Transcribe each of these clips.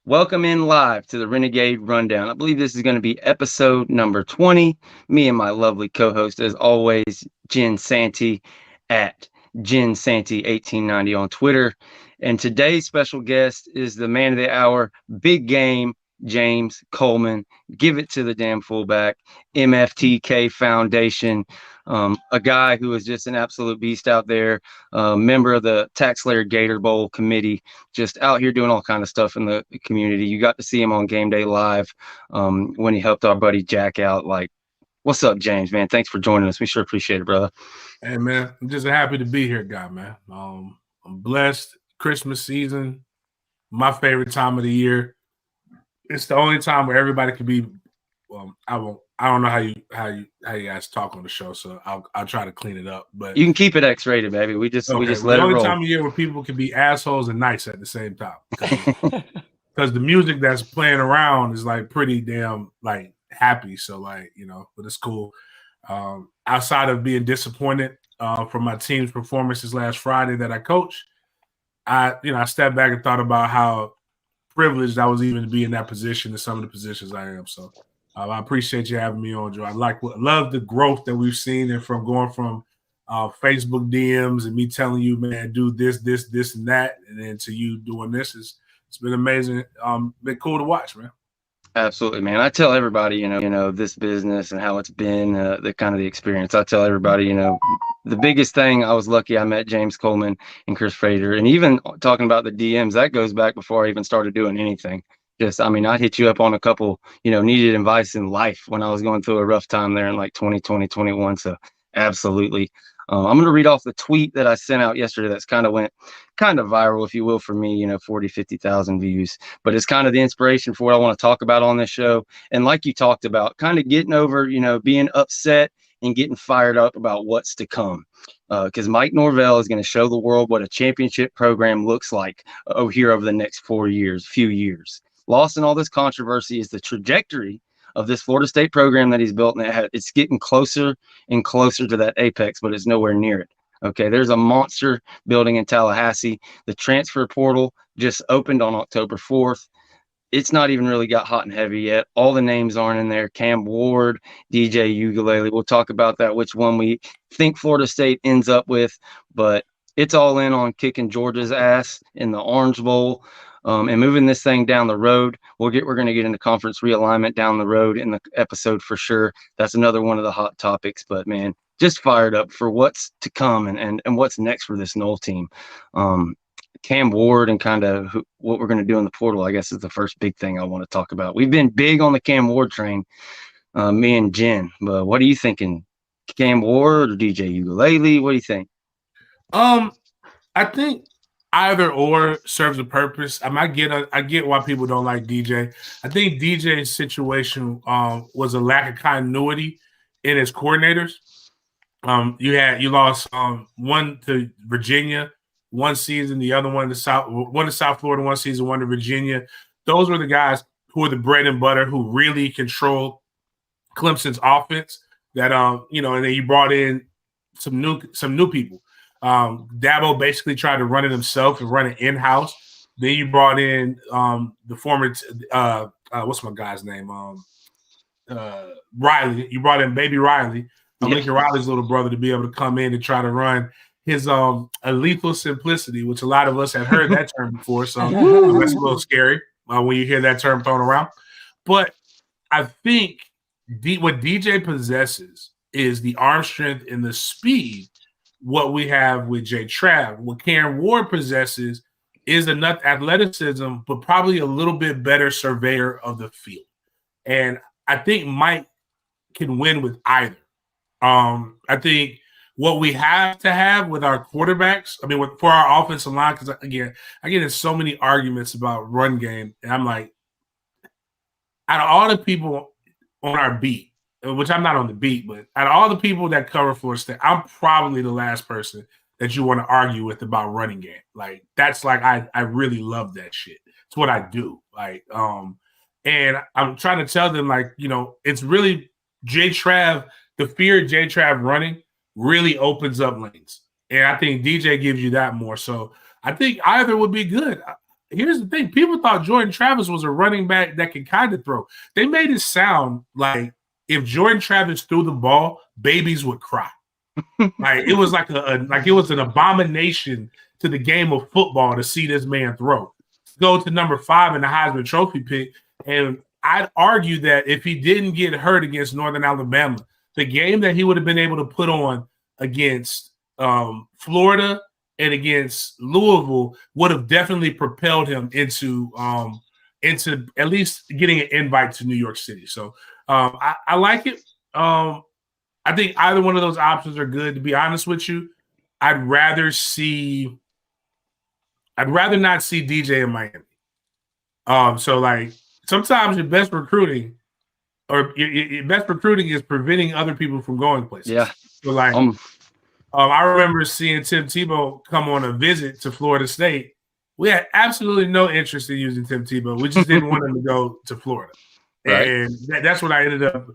Welcome in live to the Renegade Rundown. I believe this is going to be episode number 20. Me and my lovely co-host, as always, Jen Santee at Jen Santee 1890 on Twitter. And today's special guest is the man of the hour, big game, James Coleman. Give it to the damn fullback, MFTK Foundation. A guy who is just an absolute beast out there, member of the Taxlsayer Gator Bowl committee, just out here doing all kind of stuff in the community. You got to see him on Game Day Live when he helped our buddy Jack out. Like, what's up, James, man? Thanks for joining us. We sure appreciate it, brother. Hey, man, I'm just happy to be here, guy, man. I'm blessed. Christmas season, my favorite time of the year. It's the only time where everybody can be. Well, I don't know how you guys talk on the show, so I'll try to clean it up. But you can keep it X-rated, baby. We just let it roll. The only time of year where people can be assholes and nice at the same time, because the music that's playing around is like pretty damn like happy. So like but it's cool. Outside of being disappointed from my team's performances last Friday that I coached, I stepped back and thought about how privileged I was even to be in that position and some of the positions I am. So I appreciate you having me on, Joe. I love the growth that we've seen, and from going from Facebook DMs and me telling you, man, do this, and that, and then to you doing this. It's been amazing. Been cool to watch, man. Absolutely, man. I tell everybody, this business and how it's been, the kind of the experience. I tell everybody, the biggest thing, I was lucky I met James Coleman and Chris Frater. And even talking about the DMs, that goes back before I even started doing anything. I hit you up on a couple, needed advice in life when I was going through a rough time there in like 2020, 21. So absolutely. I'm going to read off the tweet that I sent out yesterday that's went viral, if you will, for me, 40, 50,000 views. But it's kind of the inspiration for what I want to talk about on this show. And like you talked about, kind of getting over, being upset and getting fired up about what's to come. Because Mike Norvell is going to show the world what a championship program looks like here over the next few years. Lost in all this controversy is the trajectory of this Florida State program that he's built, and it's getting closer and closer to that apex, but it's nowhere near it. Okay, there's a monster building in Tallahasssee. The transfer portal just opened on October 4th. It's not even really got hot and heavy yet. All the names aren't in there. Cam Ward, DJ Ukulele. We'll talk about that, which one we think Florida State ends up with, but it's all in on kicking Georgia's ass in the Orange Bowl. And moving this thing down the road. We're going to get into conference realignment down the road in the episode for sure. That's another one of the hot topics. But man, just fired up for what's to come and what's next for this Noles team. Cam Ward and kind of what we're going to do in the portal, I guess, is the first big thing I want to talk about. We've been big on the Cam Ward train, me and Jen. But what are you thinking? Cam Ward or DJ Ukulele? What do you think? I think either or serves a purpose. I get why people don't like DJ. I think DJ's situation was a lack of continuity in his coordinators. You lost one to Virginia one season, the other one to South Florida one season, one to Virginia. Those were the guys who were the bread and butter, who really controlled Clemson's offense. That and then you brought in some new people. Dabo basically tried to run it himself and run it in-house. Then you brought in the former what's my guy's name? Riley. You brought in Baby Riley, Lincoln Riley's little brother, to be able to come in and try to run his a lethal simplicity, which a lot of us have heard that term before. So that's a little scary when you hear that term thrown around. But I think what DJ possesses is the arm strength and the speed. What we have with Jay Trav, what Cam Ward possesses is enough athleticism, but probably a little bit better surveyor of the field. And I think Mike can win with either. I think what we have to have with our quarterbacks, for our offensive line, because again, I get in so many arguments about run game, and I'm like, out of all the people on our beat, which I'm not on the beat, but out of all the people that cover Florida State, I'm probably the last person that you want to argue with about running game. Like, that's like, I really love that shit. It's what I do. Like, and I'm trying to tell them, like, it's really Jay Trav, the fear of Jay Trav running really opens up lanes. And I think DJ gives you that more. So I think either would be good. here's the thing. People thought Jordan Travis was a running back that could kind of throw. They made it sound like if Jordan Travis threw the ball, babies would cry. Like it was like it was an abomination to the game of football to see this man throw. Go to number 5 in the Heisman Trophy pick. And I'd argue that if he didn't get hurt against Northern Alabama, the game that he would have been able to put on against Florida and against Louisville would have definitely propelled him into at least getting an invite to New York City. So I like it. I think either one of those options are good. To be honest with you, I'd rather not see DJ in Miami. So like sometimes your best recruiting is preventing other people from going places. Yeah. So like I remember seeing Tim Tebow come on a visit to Florida State. We had absolutely no interest in using Tim Tebow. We just didn't want him to go to Florida. Right. And that's what I ended up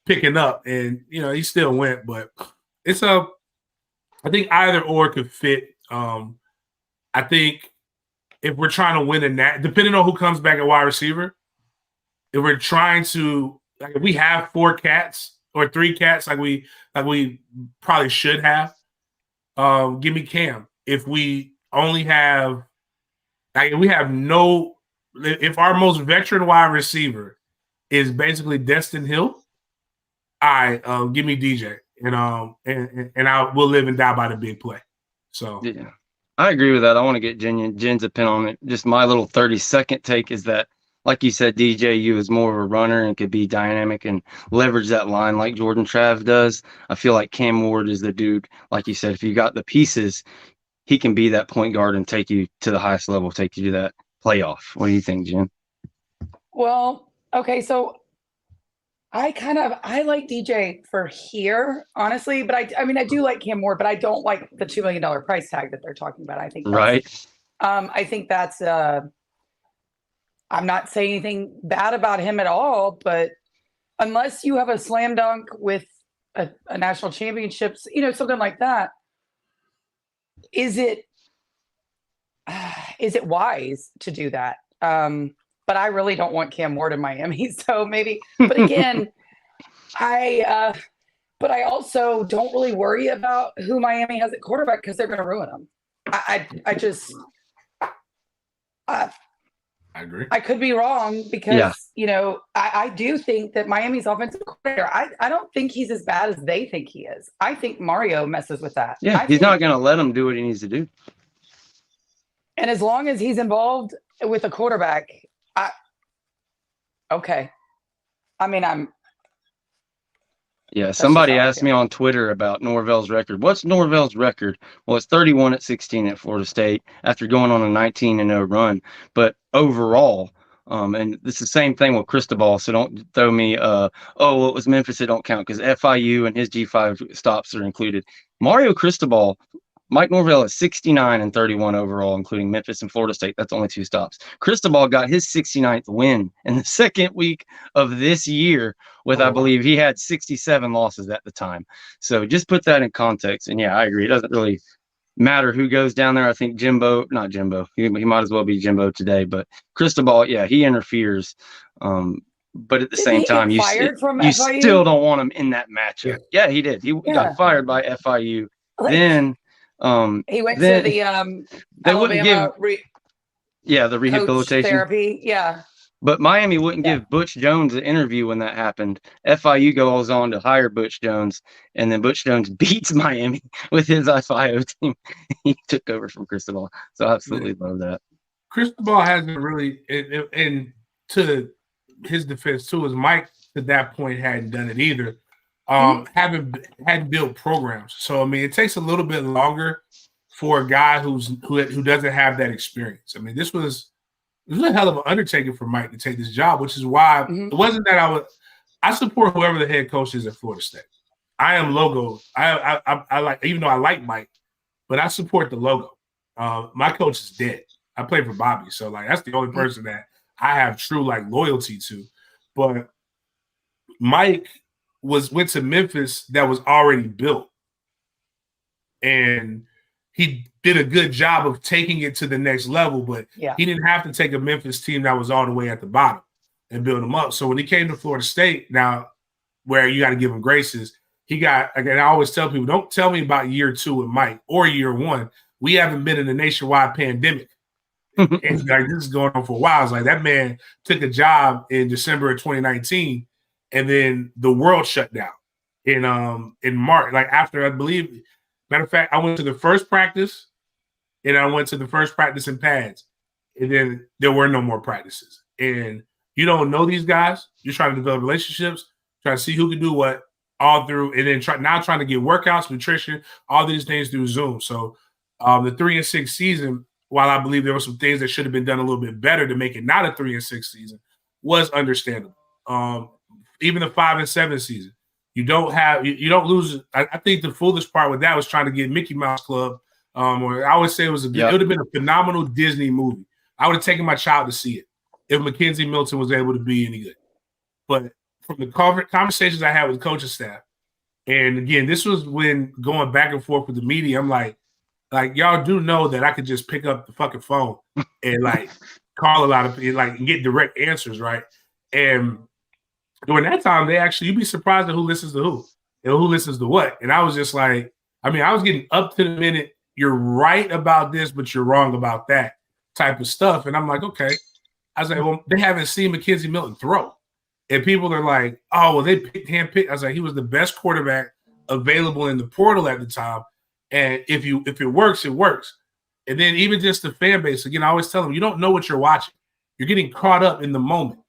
picking up. And, he still went. But I think either or could fit. I think if we're trying to win depending on who comes back at wide receiver, if we're trying to, if we have 4 cats or 3 cats like we probably should have, give me Cam. If we only have, if our most veteran wide receiver is basically Destin Hill, give me DJ, and I will live and die by the big play. So yeah, I agree with that. I want to get Jen's opinion on it. Just my little 30-second take is that, like you said, DJU is more of a runner and could be dynamic and leverage that line like Jordan Trav does. I feel like Cam Ward is the dude. Like you said, if you got the pieces, he can be that point guard and take you to the highest level, take you to that playoff. What do you think, Jen? Well, okay, so I like DJ for here, honestly, but I do like Cam Ward, but I don't like the $2 million price tag that they're talking about. I think right. I think that's I'm not saying anything bad about him at all, but unless you have a slam dunk with a national championships, something like that, is it wise to do that? But I really don't want Cam Ward in Miami, so maybe. But again, I also don't really worry about who Miami has at quarterback because they're going to ruin them. I agree. I could be wrong because I do think that Miami's offensive coordinator. I don't think he's as bad as they think he is. I think Mario messes with that. Yeah, he's not going to let him do what he needs to do. And as long as he's involved with a quarterback. Okay. Somebody asked me on Twitter about Norvell's record. What's Norvell's record? Well, it's 31-16 at Florida State after going on a 19-0 run. But overall, and it's the same thing with Cristobal, so don't throw me, it was Memphis, it don't count, because FIU and his G5 stops are included. Mario Cristobal, Mike Norvell is 69-31 overall, including Memphis and Florida State. That's only 2 stops. Cristobal got his 69th win in the second week of this year with, I believe, he had 67 losses at the time. So just put that in context. And yeah, I agree. It doesn't really matter who goes down there. I think he might as well be Jimbo today, but Cristobal, yeah, he interferes. But at the same time, you still don't want him in that matchup. Yeah, he did. He got fired by FIU. Then he went to the they wouldn't give the rehabilitation therapy. Yeah. But Miami wouldn't give Butch Jones an interview when that happened. FIU goes on to hire Butch Jones, and then Butch Jones beats Miami with his FIO team. He took over from Cristobal. So I absolutely love that. Cristobal hasn't really, and to his defense too, is Mike at that point hadn't done it either. Hadn't built programs. So I mean, it takes a little bit longer for a guy who doesn't have that experience. I mean, this was a hell of an undertaking for Mike to take this job, which is why it wasn't that I support whoever the head coach is at Florida State. I am logo. I like, even though I like Mike, but I support the logo. My coach is dead. I play for Bobby, so like that's the only person that I have true like loyalty to. But Mike went to Memphis that was already built, and he did a good job of taking it to the next level, but he didn't have to take a Memphis team that was all the way at the bottom and build them up. So when he came to Florida State, now where you got to give him graces, he got, again, I always tell people, don't tell me about year 2 with Mike or year 1. We haven't been in a nationwide pandemic. And like, this is going on for a while. It's like that man took a job in December of 2019, and then the world shut down in March. Like after, I believe, matter of fact, I went to the first practice, and I went to the first practice in pads, and then there were no more practices. And you don't know these guys. You're trying to develop relationships, trying to see who can do what all through, and then trying to get workouts, nutrition, all these things through Zoom. So the 3-6 season, while I believe there were some things that should have been done a little bit better to make it not a 3-6 season, was understandable. Even the 5-7 season, you don't lose. I think the foolish part with that was trying to get Mickey Mouse Club. Or I always say it would have been a phenomenal Disney movie. I would have taken my child to see it if Mackenzie Milton was able to be any good. But from the conversations I had with the coaching staff, and again, this was when going back and forth with the media, I'm like y'all do know that I could just pick up the fucking phone and like call a lot of people, like get direct answers, right? And during that time, you'd be surprised at who listens to who and who listens to what. And I was just like, I was getting up to the minute, you're right about this, but you're wrong about that type of stuff. And I'm like, okay. I was like, well, they haven't seen Mackenzie Milton throw. And people are like, oh, well, they handpicked. I was like, he was the best quarterback available in the portal at the time. And if it works, it works. And then even just the fan base, again, I always tell them, you don't know what you're watching. You're getting caught up in the moment.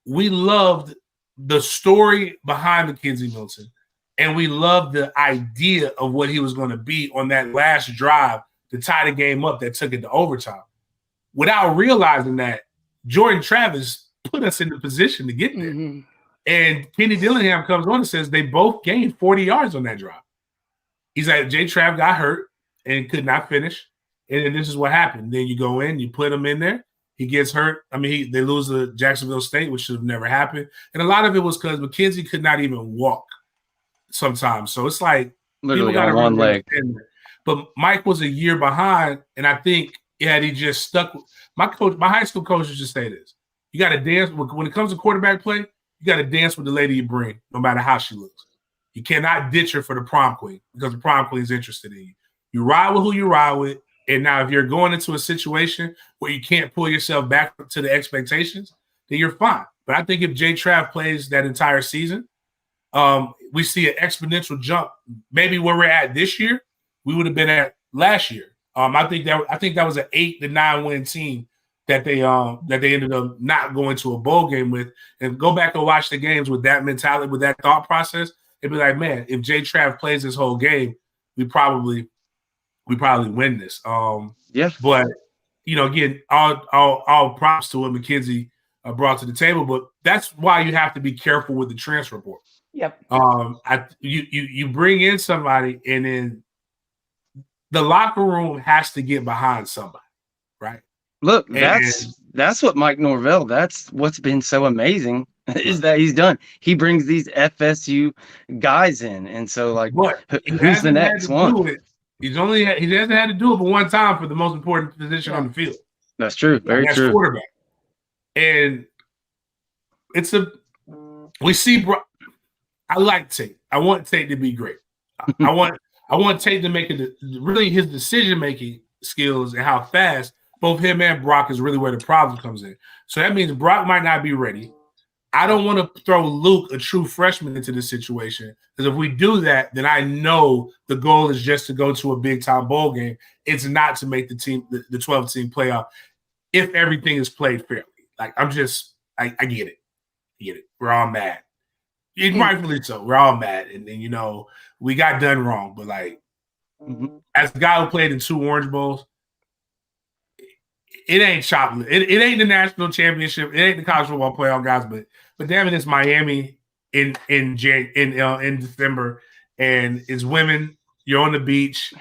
We loved the story behind Mackenzie Milton, and we loved the idea of what he was going to be on that last drive to tie the game up that took it to overtime. Without realizing that, Jordan Travis put us in the position to get there. Mm-hmm. And Kenny Dillingham comes on and says they both gained 40 yards on that drive. He's like, Jay Trav got hurt and could not finish. And then this is what happened. Then you go in, you put him in there. He gets hurt. They lose to Jacksonville State, which should have never happened. And a lot of it was because Mackenzie could not even walk sometimes. So it's like literally on one leg. But Mike was a year behind, and I think had he just stuck with my high school coach used to say this. You got to dance when it comes to quarterback play, you got to dance with the lady you bring, no matter how she looks. You cannot ditch her for the prom queen because the prom queen is interested in you. You ride with who you ride with. And now if you're going into a situation where you can't pull yourself back to the expectations, then you're fine. But I think if Jay Trav plays that entire season, we see an exponential jump. Maybe where we're at this year, we would have been at last year. I think that was an 8-9 win team that they ended up not going to a bowl game with. And go back and watch the games with that mentality, with that thought process. It'd be like, man, if Jay Trav plays this whole game, we probably win this. But again, all props to what Mackenzie brought to the table. But that's why you have to be careful with the transfer portal. Yep. You bring in somebody, and then the locker room has to get behind somebody, right? Look, that's what Mike Norvell. That's what's been so amazing is that he's done. He brings these FSU guys in, and so like, who's the next one? He hasn't had to do it but one time for the most important position on the field. That's true. Very true. Quarterback. And we see. I like Tate. I want Tate to be great. I want Tate to make it. Really, his decision making skills and how fast both him and Brock is really where the problem comes in. So that means Brock might not be ready. I don't want to throw Luke, a true freshman, into this situation because if we do that, then I know the goal is just to go to a big-time bowl game. It's not to make the 12-team playoff if everything is played fairly. Like I get it. We're all mad. Rightfully so. We're all mad, and we got done wrong. But like, as a guy who played in 2 Orange Bowls, it ain't chocolate. It ain't the national championship. It ain't the college football playoff, guys. But damn it, it's Miami in December, and it's women. You're on the beach.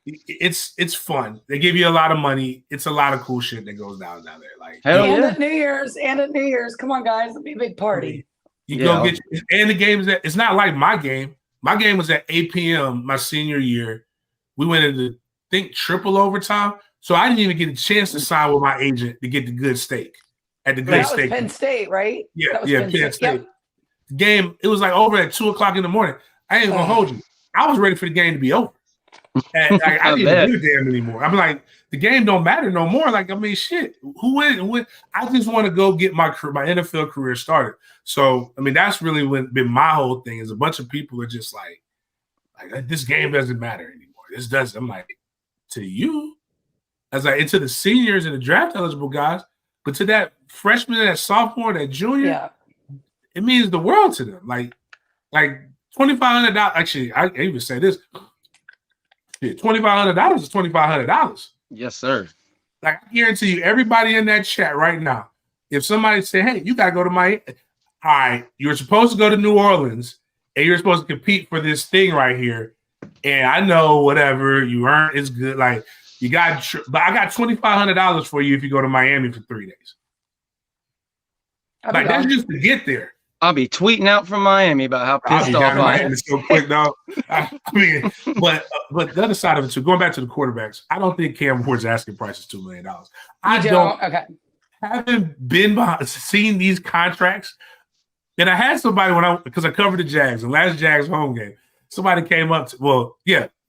It's fun. They give you a lot of money. It's a lot of cool shit that goes down there. Like at New Year's. Come on, guys, it'll be a big party. You go get and the game is it's not like my game. My game was at 8 p.m. my senior year. We went into think triple overtime. So I didn't even get a chance to sign with my agent to get the good steak at the good steak. That was Penn State, right? Yeah, Penn State. Yep. The game, it was like over at 2:00 in the morning. I ain't gonna hold you. I was ready for the game to be over. And I didn't even give a damn anymore. I'm like, the game don't matter no more. Like, I mean, shit. Who win? I just want to go get my NFL career started. So, I mean, that's really been my whole thing. Is a bunch of people are just like this game doesn't matter anymore. This doesn't. I'm like, to you, as like, and to the seniors and the draft eligible guys, but to that freshman, that sophomore, that junior, it means the world to them. Like $2,500. Actually, I even say this. $2,500 is $2,500. Yes, sir. Like, I guarantee you, everybody in that chat right now, if somebody say, hey, you got to go to Miami. All right, you're supposed to go to New Orleans, and you're supposed to compete for this thing right here. And I know whatever you earn is good. Like, you got, but I got $2,500 for you if you go to Miami for 3 days. Like, that's just to get there. I'll be tweeting out from Miami about how pissed off I am. So quick, dog. I mean, but the other side of it too. Going back to the quarterbacks, I don't think Cam Ward's asking price is $2 million. I don't. Okay. Haven't been seen these contracts, and I had somebody because I covered the Jags and last Jags home game. Somebody came up to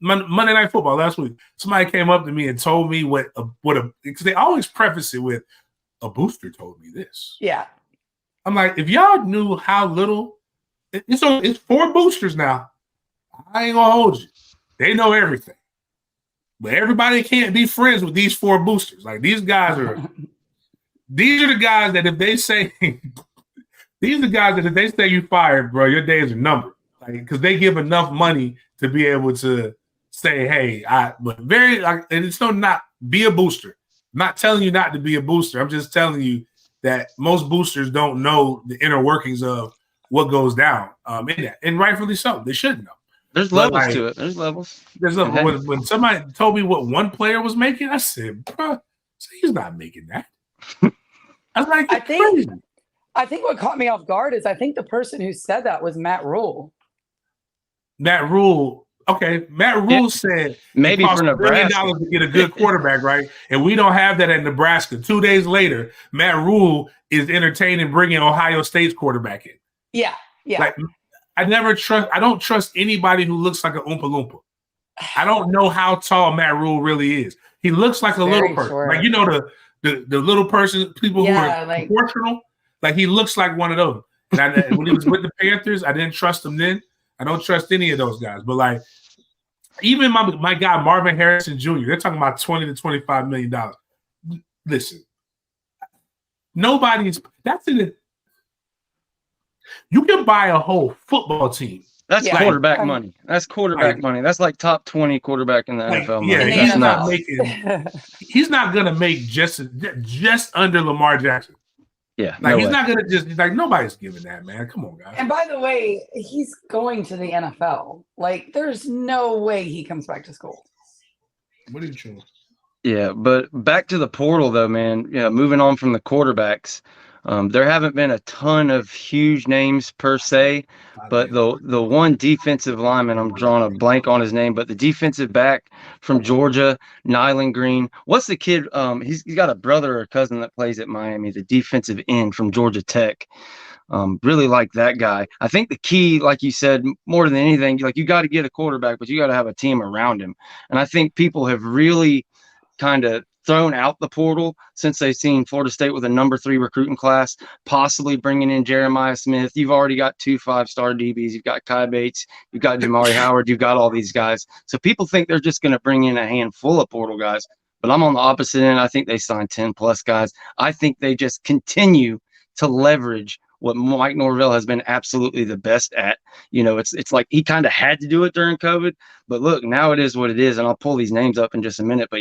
Monday Night Football last week. Somebody came up to me and told me because they always preface it with a booster told me this. Yeah. I'm like, if y'all knew how little, it's 4 boosters now. I ain't gonna hold you. They know everything, but everybody can't be friends with these 4 boosters. Like, these guys are, these are the guys that if they say, you fired, bro, your days are numbered. Like, because they give enough money to be able to say, hey, and it's not be a booster. I'm not telling you not to be a booster. I'm just telling you that most boosters don't know the inner workings of what goes down in that. And rightfully so. They should know. There's levels to it. There's levels. When somebody told me what one player was making, I said, bro, he's not making that. I was like, I think what caught me off guard is I think the person who said that was Matt Rule. Matt Rule. Okay, Matt Rule said maybe for Nebraska $1 million to get a good quarterback, right? And we don't have that at Nebraska. 2 days later, Matt Rule is entertaining bringing Ohio State's quarterback in. Yeah. Like, I don't trust anybody who looks like an Oompa Loompa. I don't know how tall Matt Rule really is. He looks like a little person. Short. Like, you know, the little person, people who are proportional. Like, he looks like one of those. And when he was with the Panthers, I didn't trust him then. I don't trust any of those guys. But, like, even my guy Marvin Harrison Jr., they're talking about $20 to $25 million. Listen, that's in it. You can buy a whole football team. That's quarterback money. That's quarterback money. That's like top 20 quarterback in the NFL money. Yeah, he's not gonna make just under Lamar Jackson. Yeah, he's not gonna nobody's giving that, man. Come on, guys. And by the way, he's going to the NFL. Like, there's no way he comes back to school. What are you doing? Yeah, but back to the portal though, man. Moving on from the quarterbacks, there haven't been a ton of huge names per se, but the one defensive lineman, I'm drawing a blank on his name, but the defensive back from Georgia, Nyland Green. What's the kid? He's got a brother or cousin that plays at Miami, the defensive end from Georgia Tech. Really like that guy. I think the key, like you said, more than anything, like, you got to get a quarterback, but you got to have a team around him. And I think people have really kind of thrown out the portal since they've seen Florida State with a number 3 recruiting class, possibly bringing in Jeremiah Smith. You've already got 2 5-star DBs. You've got Kai Bates. You've got Jamari Howard. You've got all these guys. So people think they're just going to bring in a handful of portal guys. But I'm on the opposite end. I think they signed 10+ guys. I think they just continue to leverage what Mike Norvell has been absolutely the best at. It's like he kind of had to do it during COVID, but look, now it is what it is. And I'll pull these names up in just a minute, but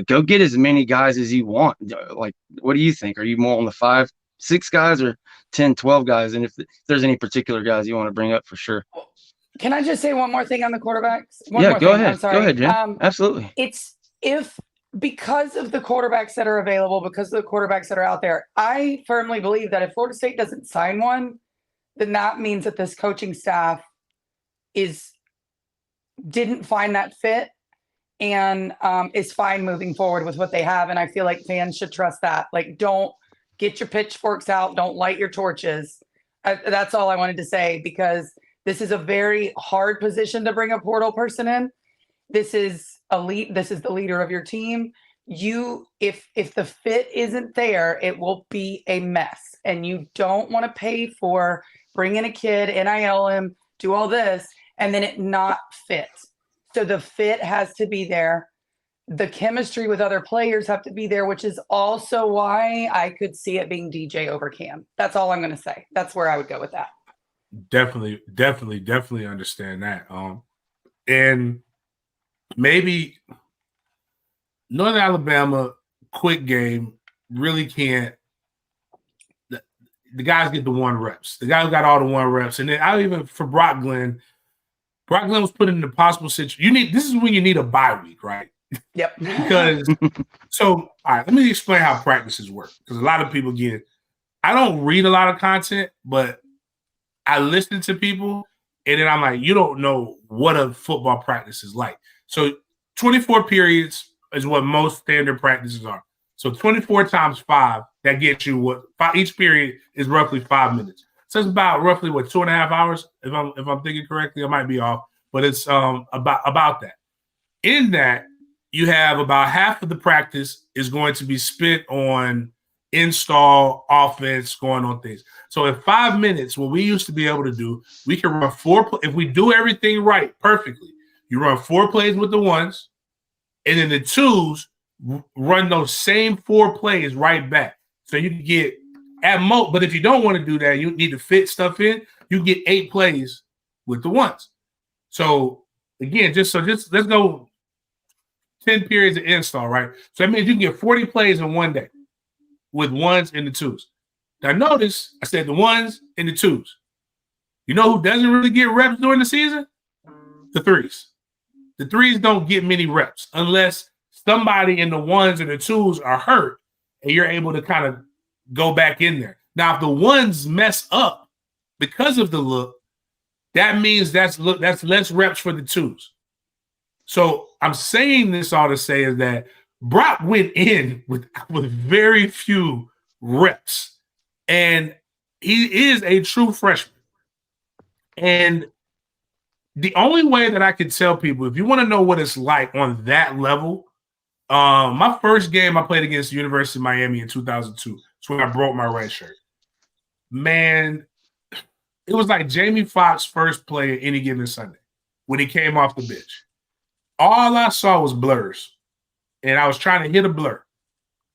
go get as many guys as you want. Like, what do you think? Are you more on the 5, 6 guys or 10, 12 guys? And if there's any particular guys you want to bring up, for sure. Can I just say one more thing on the quarterbacks? Go ahead. I'm sorry. Go ahead, Jim. Absolutely. Because of the quarterbacks that are available, because of the quarterbacks that are out there, I firmly believe that if Florida State doesn't sign one, then that means that this coaching staff didn't find that fit, and is fine moving forward with what they have. And I feel like fans should trust that. Like, don't get your pitchforks out. Don't light your torches. That's all I wanted to say, because this is a very hard position to bring a portal person in. This is elite. This is the leader of your team. If the fit isn't there, it will be a mess. And you don't want to pay for bringing a kid, NIL him, do all this, and then it not fit. So the fit has to be there. The chemistry with other players have to be there, which is also why I could see it being DJ over Cam. That's all I'm going to say. That's where I would go with that. Definitely understand that. And maybe Northern Alabama, quick game, really can't. The guys get the 1 reps. The guys got all the 1 reps. And then for Brock Glenn was put in an impossible situation. This is when you need a bye week, right? Yep. Because all right, let me explain how practices work. Because a lot of people I don't read a lot of content, but I listen to people, and then I'm like, you don't know what a football practice is like. So 24 periods is what most standard practices are. So 24 times 5, that gets you each period is roughly 5 minutes. So it's about roughly 2.5 hours, if I'm thinking correctly. I might be off, but it's about that. In that, you have about half of the practice is going to be spent on install, offense, going on things. So in 5 minutes, what we used to be able to do, we can run 4 if we do everything right perfectly. You run 4 plays with the 1s, and then the 2s run those same 4 plays right back. So you can get at most, but if you don't want to do that, you need to fit stuff in. You get 8 plays with the 1s. So again, let's go 10 periods of install, right? So that means you can get 40 plays in one day with 1s and the 2s. Now notice I said the 1s and the 2s. You know who doesn't really get reps during the season? The 3s. The 3s don't get many reps unless somebody in the 1s and the 2s are hurt and you're able to kind of go back in there. Now, if the 1s mess up because of the look, that means that's less reps for the 2s. So I'm saying this all to say is that Brock went in with very few reps, and he is a true freshman. And the only way that I can tell people, if you want to know what it's like on that level, my first game I played against the University of Miami in 2002. It's when I broke my red shirt. Man, it was like Jamie Foxx's first play at any given Sunday when he came off the bench. All I saw was blurs, and I was trying to hit a blur.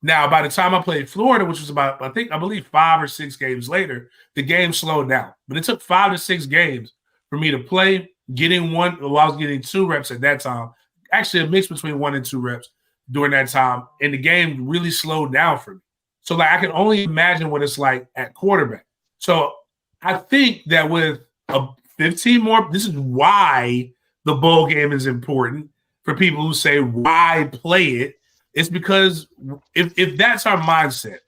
Now, by the time I played Florida, which was about, I believe 5 or 6 games later, the game slowed down. But it took 5 to 6 games for me to play, I was getting 2 reps at that time. Actually, a mix between 1 and 2 reps during that time, and the game really slowed down for me. So I can only imagine what it's like at quarterback. So I think that with a 15 more, this is why the bowl game is important for people who say, why play it? It's because if that's our mindset,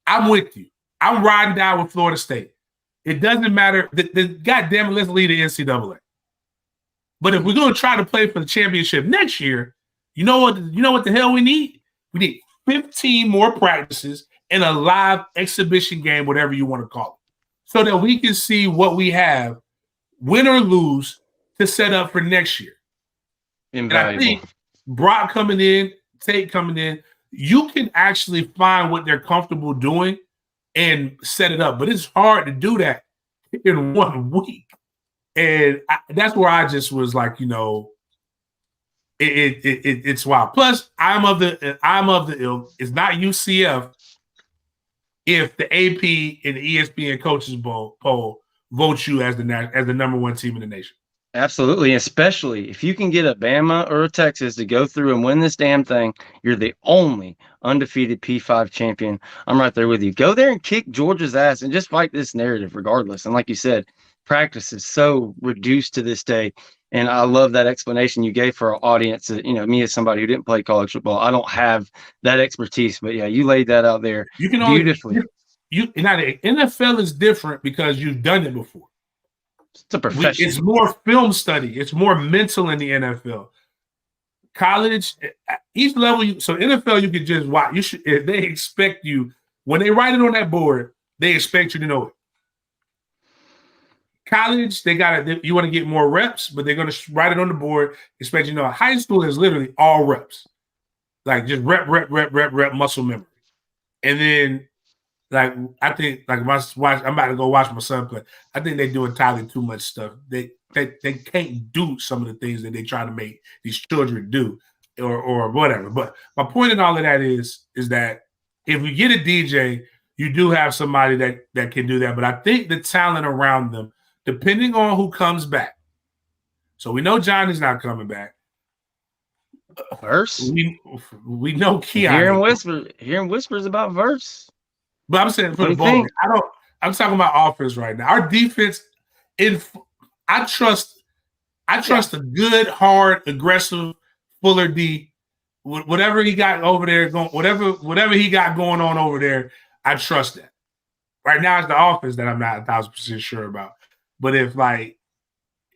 I'm with you. I'm riding down with Florida State. It doesn't matter. Goddamn it, let's lead the NCAA. But if we're going to try to play for the championship next year, you know what the hell we need? We need 15 more practices and a live exhibition game, whatever you want to call it, so that we can see what we have, win or lose, to set up for next year. Invaluable. And I think Brock coming in, Tate coming in, you can actually find what they're comfortable doing and set it up. But it's hard to do that in 1 week. And that's where I just was like, it's wild. Plus, I'm of the ilk. It's not UCF if the AP and the ESPN coaches poll vote you as the number 1 team in the nation. Absolutely, especially if you can get a Bama or a Texas to go through and win this damn thing, you're the only undefeated P5 champion. I'm right there with you. Go there and kick Georgia's ass and just fight this narrative regardless. And like you said, practice is so reduced to this day. And I love that explanation you gave for our audience. Me as somebody who didn't play college football, I don't have that expertise. But yeah, you laid that out there beautifully. Now the NFL is different because you've done it before. It's a profession. It's more film study. It's more mental in the NFL. college, each level, so NFL, you can just watch. You should. They expect you when they write it on that board. They expect you to know it. College, you want to get more reps, but they're going to write it on the board. Expect you to know. High school is literally all reps, like just rep, muscle memory, and then like I think like I'm about to go watch my son play. I think they're doing entirely too much stuff. They can't do some of the things that they try to make these children do or whatever. But my point in all of that is that if we get a DJ, you do have somebody that can do that. But I think the talent around them, depending on who comes back. So we know Johnny's not coming back. Verse? We know Keon. Hearing whispers about Verse. But I'm saying for the ball, I'm talking about offense right now. Our defense, I trust a good, hard, aggressive Fuller D. Whatever he got over there, whatever he got going on over there, I trust that. Right now, it's the offense that I'm not 1,000% sure about. But if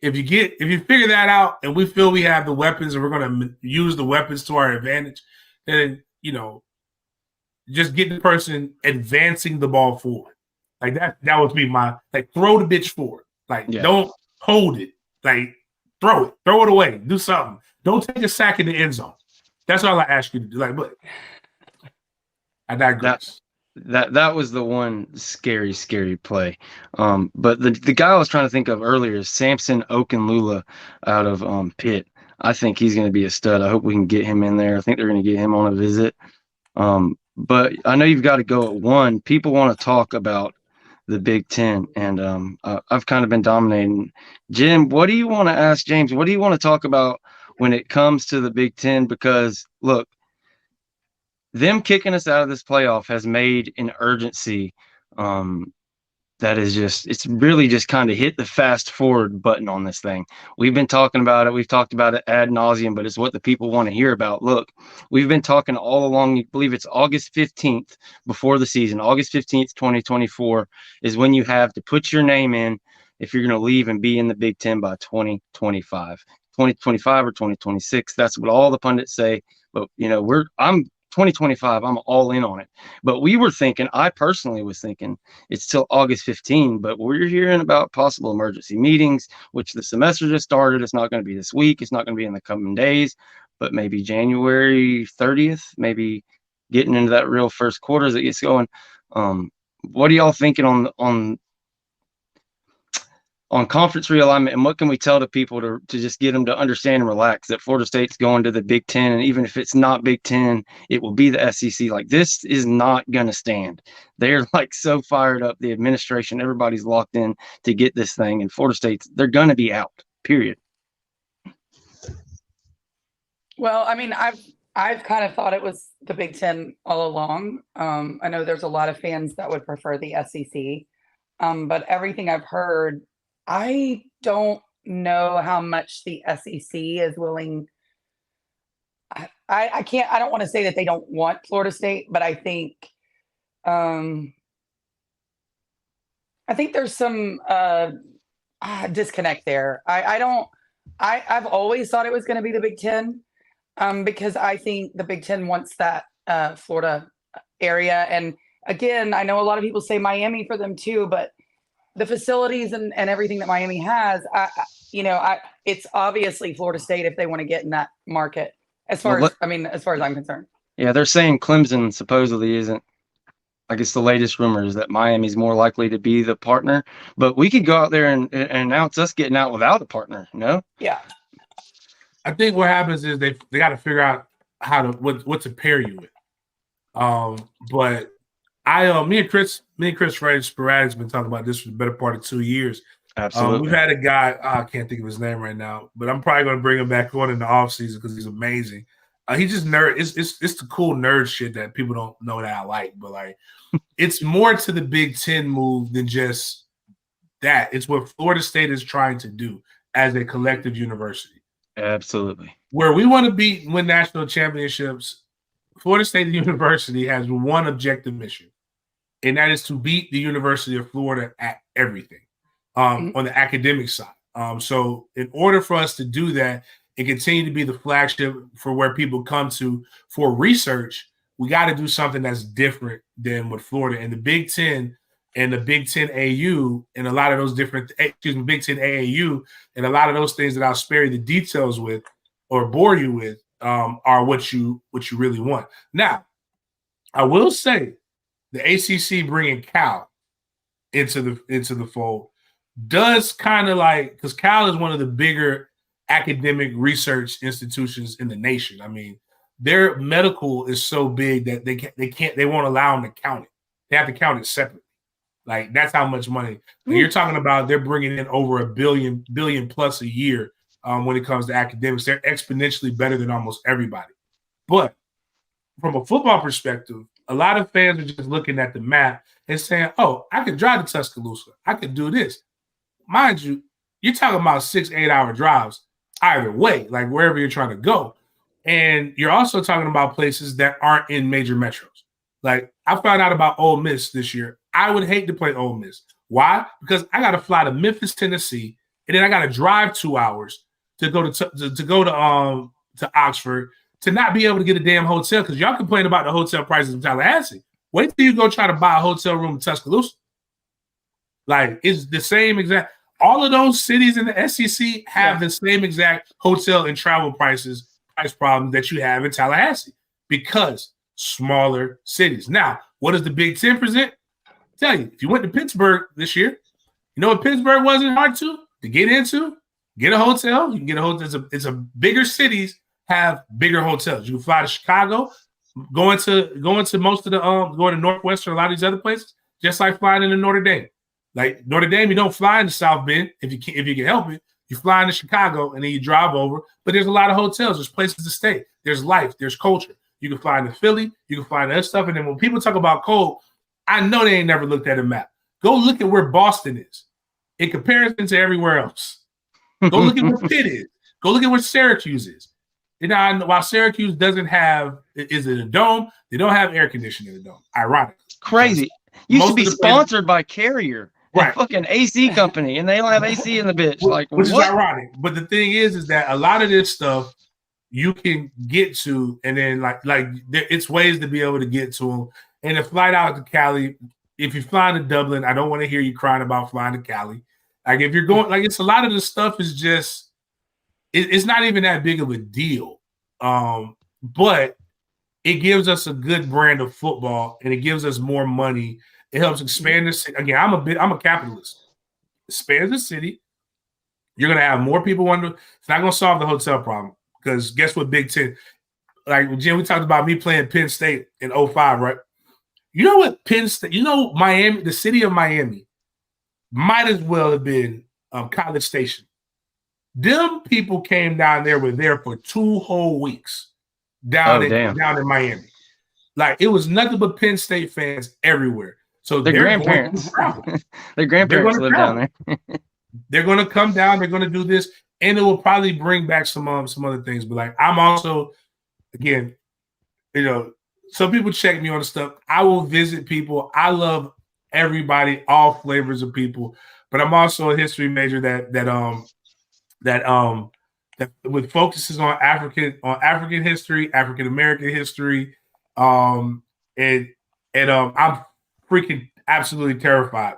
you figure that out and we feel we have the weapons and we're going to use the weapons to our advantage, then just get the person advancing the ball forward. Like that would be throw the bitch forward. Don't hold it. Like throw it away. Do something. Don't take a sack in the end zone. That's all I ask you to do. But I digress. That was the one scary play. But the guy I was trying to think of earlier is Samson Okunlula out of Pitt. I think he's going to be a stud. I hope we can get him in there. I think they're going to get him on a visit. But I know you've got to go at one. People want to talk about the Big Ten, and I've kind of been dominating. Jim, what do you want to ask James? What do you want to talk about when it comes to the Big Ten? Because, look, them kicking us out of this playoff has made an urgency that is it's really just kind of hit the fast forward button on this thing. We've been talking about it. We've talked about it ad nauseum, but it's what the people want to hear about. Look, we've been talking all along. I believe it's August 15th before the season. August 15th, 2024 is when you have to put your name in if you're going to leave and be in the Big Ten by 2025. 2025 or 2026. That's what all the pundits say. But, I'm 2025, I'm all in on it. But I personally was thinking it's till August 15, but we're hearing about possible emergency meetings, which the semester just started. It's not going to be this week. It's not going to be in the coming days, but maybe January 30th, maybe getting into that real first quarter as it gets going. What are y'all thinking on conference realignment, and what can we tell the people to just get them to understand and relax that Florida State's going to the Big Ten, and even if it's not Big Ten, it will be the SEC. This is not going to stand. They're so fired up. The administration, everybody's locked in to get this thing, and Florida State's, they're going to be out, period. Well, I mean, I've kind of thought it was the Big Ten all along. I know there's a lot of fans that would prefer the SEC, but everything I've heard, I don't know how much the SEC is willing. I don't want to say that they don't want Florida State, but I think there's some disconnect there. I've always thought it was going to be the Big Ten because I think the Big Ten wants that Florida area. And again, I know a lot of people say Miami for them too, but the facilities and everything that Miami has, it's obviously Florida State if they want to get in that market. As far as I'm concerned. Yeah, they're saying Clemson supposedly isn't. I guess the latest rumor is that Miami's more likely to be the partner, but we could go out there and announce us getting out without a partner. No. Yeah. I think what happens is they got to figure out what to pair you with. But me and Chris Ray Sporadic's been talking about this for the better part of 2 years. Absolutely. We've had a guy, I can't think of his name right now, but I'm probably going to bring him back on in the offseason because he's amazing. He's just nerd. It's the cool nerd shit that people don't know that I like, but it's more to the Big Ten move than just that. It's what Florida State is trying to do as a collective university. Absolutely. Where we want to win national championships, Florida State University has one objective mission, and that is to beat the University of Florida at everything on the academic side. So in order for us to do that, and continue to be the flagship for where people come to for research, we got to do something that's different than what Florida and the Big Ten and the Big Ten AU and a lot of those different, Big Ten AAU and a lot of those things that I'll spare you the details with or bore you with are what you really want. Now, I will say the ACC bringing Cal into the fold does kind of like, because Cal is one of the bigger academic research institutions in the nation. I mean, their medical is so big that they won't allow them to count it. They have to count it separately. Like, that's how much money. And you're talking about they're bringing in over $1 billion plus a year when it comes to academics. They're exponentially better than almost everybody. But from a football perspective, a lot of fans are just looking at the map and saying, oh, I could drive to Tuscaloosa. I could do this. Mind you, you're talking about 6-8 hour drives either way, like wherever you're trying to go. And you're also talking about places that aren't in major metros. Like, I found out about Ole Miss this year. I would hate to play Ole Miss. Why? Because I got to fly to Memphis, Tennessee, and then I got to drive 2 hours to go to Oxford to not be able to get a damn hotel, because y'all complain about the hotel prices in Tallahassee. Wait till you go try to buy a hotel room in Tuscaloosa. Like, it's the same exact. All of those cities in the SEC have the same exact hotel and travel price problem that you have in Tallahassee, because smaller cities. Now, what does the Big Ten present? Tell you, if you went to Pittsburgh this year, you know what Pittsburgh wasn't hard to get into? Get a hotel. You can get a hotel. It's a bigger cities have bigger hotels. You can fly to Chicago, going to most of the going to Northwestern, a lot of these other places, just like flying into Notre Dame. Like Notre Dame, you don't fly into South Bend if you can help it. You fly into Chicago and then you drive over. But there's a lot of hotels. There's places to stay. There's life. There's culture. You can fly into Philly. You can fly into other stuff. And then when people talk about cold, I know they ain't never looked at a map. Go look at where Boston is in comparison to everywhere else. Go look at where Pitt is. Go look at where Syracuse is. You know, while Syracuse doesn't have, is it a dome? They don't have air conditioning in the dome. Ironic. Crazy. Used to be sponsored by Carrier. Right. Fucking AC company, and they don't have AC in the bitch. Like, which what? is ironic. But the thing is that a lot of this stuff you can get to, and then it's ways to be able to get to them. And the flight out to Cali, if you're flying to Dublin, I don't want to hear you crying about flying to Cali. Like, if you're going, like, it's a lot of the stuff is just, it's not even that big of a deal. But it gives us a good brand of football, and it gives us more money. It helps expand the city. Again, I'm a capitalist. Expand the city. You're gonna have more people wonder. It's not gonna solve the hotel problem, because guess what? Big Ten. Like, Jim, we talked about me playing Penn State in 05, right? You know what? Penn State. You know, Miami, the city of Miami, might as well have been College Station. Them people came down there, were there for 2 whole weeks down in Miami. Like, it was nothing but Penn State fans everywhere. So their grandparents, live down there. They're going to come down. They're going to do this, and it will probably bring back some other things. But like, I'm also, again, you know, some people check me on the stuff. I will visit people. I love everybody, all flavors of people. But I'm also a history major that with focuses on African history, African American history, and I'm freaking absolutely terrified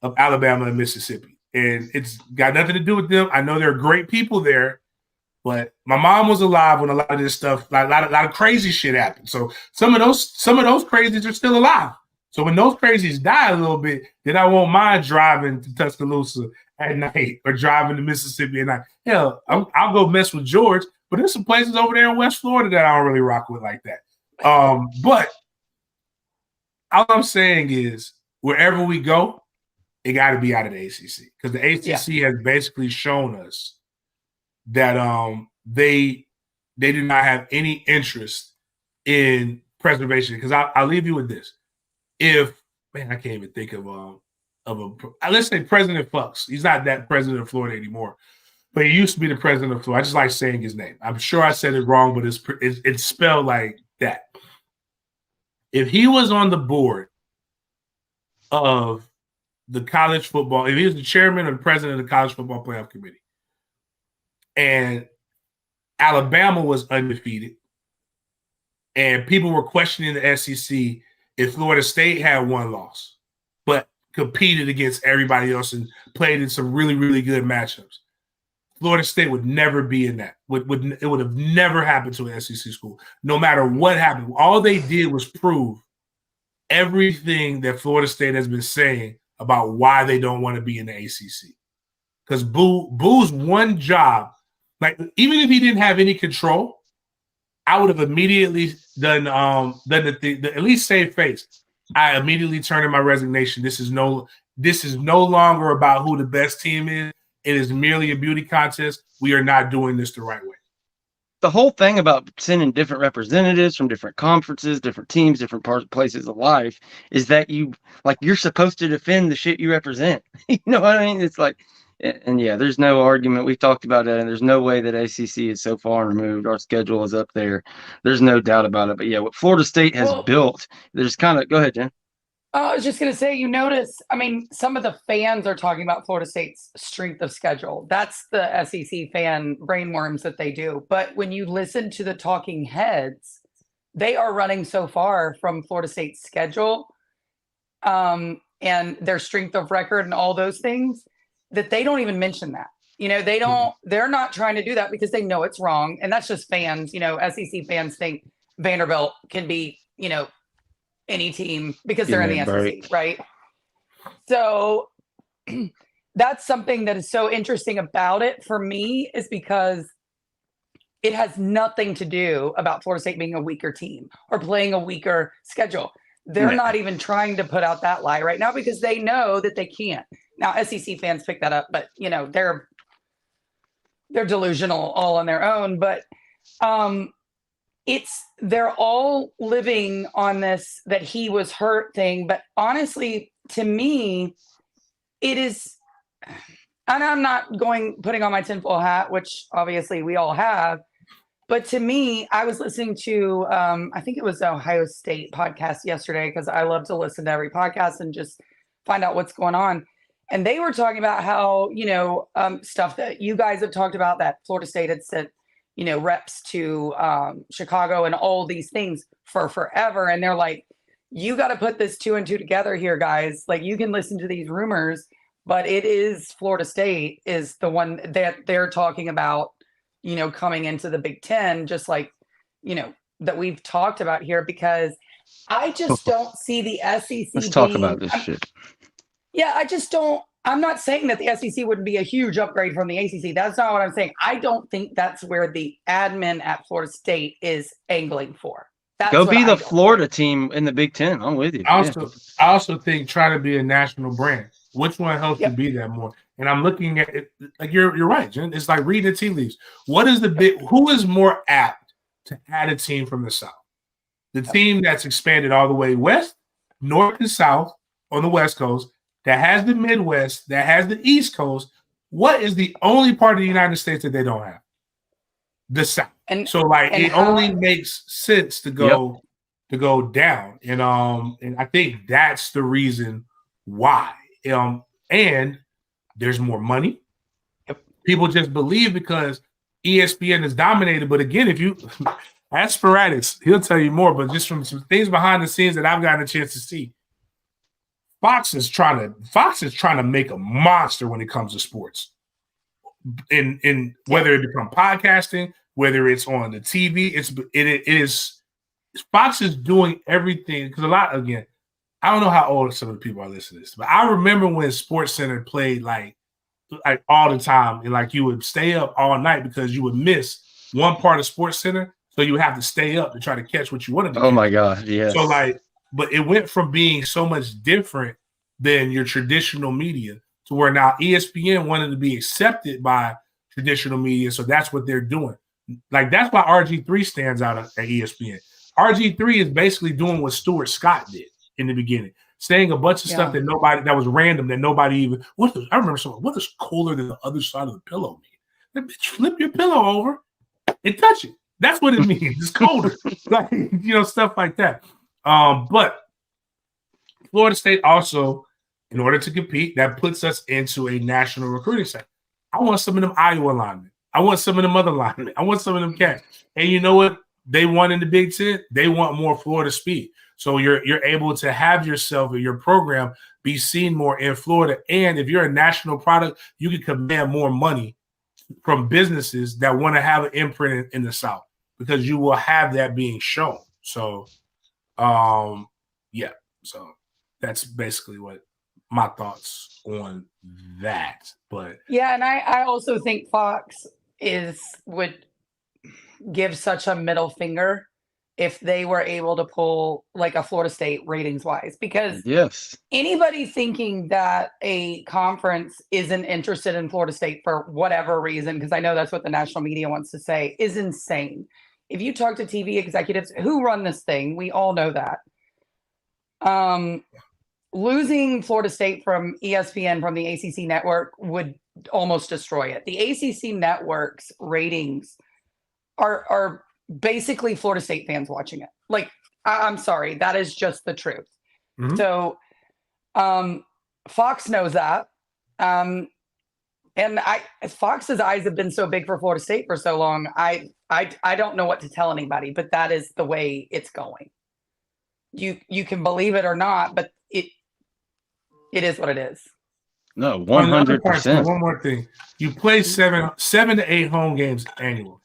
of Alabama and Mississippi. And it's got nothing to do with them. I know there are great people there, but my mom was alive when a lot of this stuff, like a lot of crazy shit happened. So some of those crazies are still alive. So when those crazies die a little bit, then I won't mind driving to Tuscaloosa at night or driving to Mississippi at night. Hell, I'll go mess with George, but there's some places over there in West Florida that I don't really rock with like that. But all I'm saying is, wherever we go, it got to be out of the ACC, because the ACC has basically shown us that they do not have any interest in preservation. Because I'll leave you with this: I can't even think of let's say President Fuchs. He's not that president of Florida anymore, but he used to be the president of Florida. I just like saying his name. I'm sure I said it wrong, but it's spelled like that. If he was on the board of the college football, if he was the chairman or the president of the college football playoff committee, and Alabama was undefeated, and people were questioning the SEC if Florida State had one loss, but competed against everybody else and played in some really, really good matchups. Florida State would never be in that. It would have never happened to an SEC school, no matter what happened. All they did was prove everything that Florida State has been saying about why they don't want to be in the ACC. Because Boo's one job, like even if he didn't have any control, I would have immediately done the at least save face. I immediately turned in my resignation. This is no longer about who the best team is. It is merely a beauty contest. We are not doing this the right way. The whole thing about sending different representatives from different conferences, different teams, different places of life is that you're supposed to defend the shit you represent. You know what I mean? It's like, and yeah, there's no argument. We've talked about that, and there's no way that ACC is so far removed. Our schedule is up there. There's no doubt about it. But yeah, what Florida State has built, there's kind of, go ahead, Jen. I was just going to say, you notice, I mean, some of the fans are talking about Florida State's strength of schedule. That's the SEC fan brainworms that they do. But when you listen to the talking heads, they are running so far from Florida State's schedule and their strength of record and all those things that they don't even mention that. You know, they're not trying to do that because they know it's wrong. And that's just fans. You know, SEC fans think Vanderbilt can be, you know, any team because they're in the SEC, right? So that's something that is so interesting about it for me, is because it has nothing to do about Florida State being a weaker team or playing a weaker schedule. They're not even trying to put out that lie right now because they know that they can't. Now, SEC fans pick that up, but you know, they're delusional all on their own. But they're all living on this that he was hurt thing. But honestly, to me, it is, and I'm not putting on my tinfoil hat, which obviously we all have. But to me, I was listening to, I think it was the Ohio State podcast yesterday, because I love to listen to every podcast and just find out what's going on. And they were talking about how, you know, stuff that you guys have talked about, that Florida State had sent, you know, reps to Chicago and all these things for forever. And they're like, you got to put this 2 and 2 together here, guys. Like, you can listen to these rumors, but it is Florida State is the one that they're talking about, you know, coming into the Big Ten, just like, you know, that we've talked about here, because I just don't see the SEC. Let's talk about this shit. Yeah, I just don't. I'm not saying that the SEC wouldn't be a huge upgrade from the ACC. That's not what I'm saying. I don't think that's where the admin at Florida State is angling for. Go be the Florida team in the Big Ten. I'm with you. I also think try to be a national brand. Which one helps you be that more? And I'm looking at it like you're right, Jen. It's like reading the tea leaves. What is who is more apt to add a team from the South? The team that's expanded all the way west, north, and south on the West Coast, that has the Midwest, that has the East Coast. What is the only part of the United States that they don't have? The South. And so, like, it only makes sense to go down. And I think that's the reason why. And there's more money. People just believe because ESPN is dominated. But again, if you ask Sporadix, he'll tell you more. But just from some things behind the scenes that I've gotten a chance to see, Fox is trying to make a monster when it comes to sports. In whether it become podcasting, whether it's on the TV, it is Fox is doing everything, because I don't know how old some of the people are listening to this, but I remember when SportsCenter played like all the time, and like you would stay up all night because you would miss one part of SportsCenter, so you would have to stay up to try to catch what you wanted to catch. My God, yes. So but it went from being so much different than your traditional media to where now ESPN wanted to be accepted by traditional media, so that's what they're doing. Like, that's why RG3 stands out at ESPN. RG3 is basically doing what Stuart Scott did in the beginning, saying a bunch of stuff that was random, that nobody even. I remember someone, what does cooler than the other side of the pillow mean? Bitch, flip your pillow over and touch it. That's what it means. It's colder. Like, you know, stuff like that. But Florida State also, in order to compete, that puts us into a national recruiting center. I want some of them Iowa linemen. I want some of them other linemen. I want some of them cats. And you know what they want in the Big Ten? They want more Florida speed. So you're able to have yourself or your program be seen more in Florida. And if you're a national product, you can command more money from businesses that want to have an imprint in the South, because you will have that being shown. So, yeah. So that's basically what my thoughts on that. But yeah, and I also think Fox would give such a middle finger if they were able to pull like a Florida State ratings wise, because yes, anybody thinking that a conference isn't interested in Florida State for whatever reason, because I know that's what the national media wants to say, is insane. If you talk to TV executives who run this thing, we all know that. Losing Florida State from ESPN, from the ACC network, would almost destroy it. The ACC network's ratings are basically Florida State fans watching it. Like, I'm sorry, that is just the truth. Mm-hmm. So Fox knows that. And Fox's eyes have been so big for Florida State for so long. I don't know what to tell anybody, but that is the way it's going. You can believe it or not, but it is what it is. No, 100%. One more thing. You play 7 to 8 home games annually.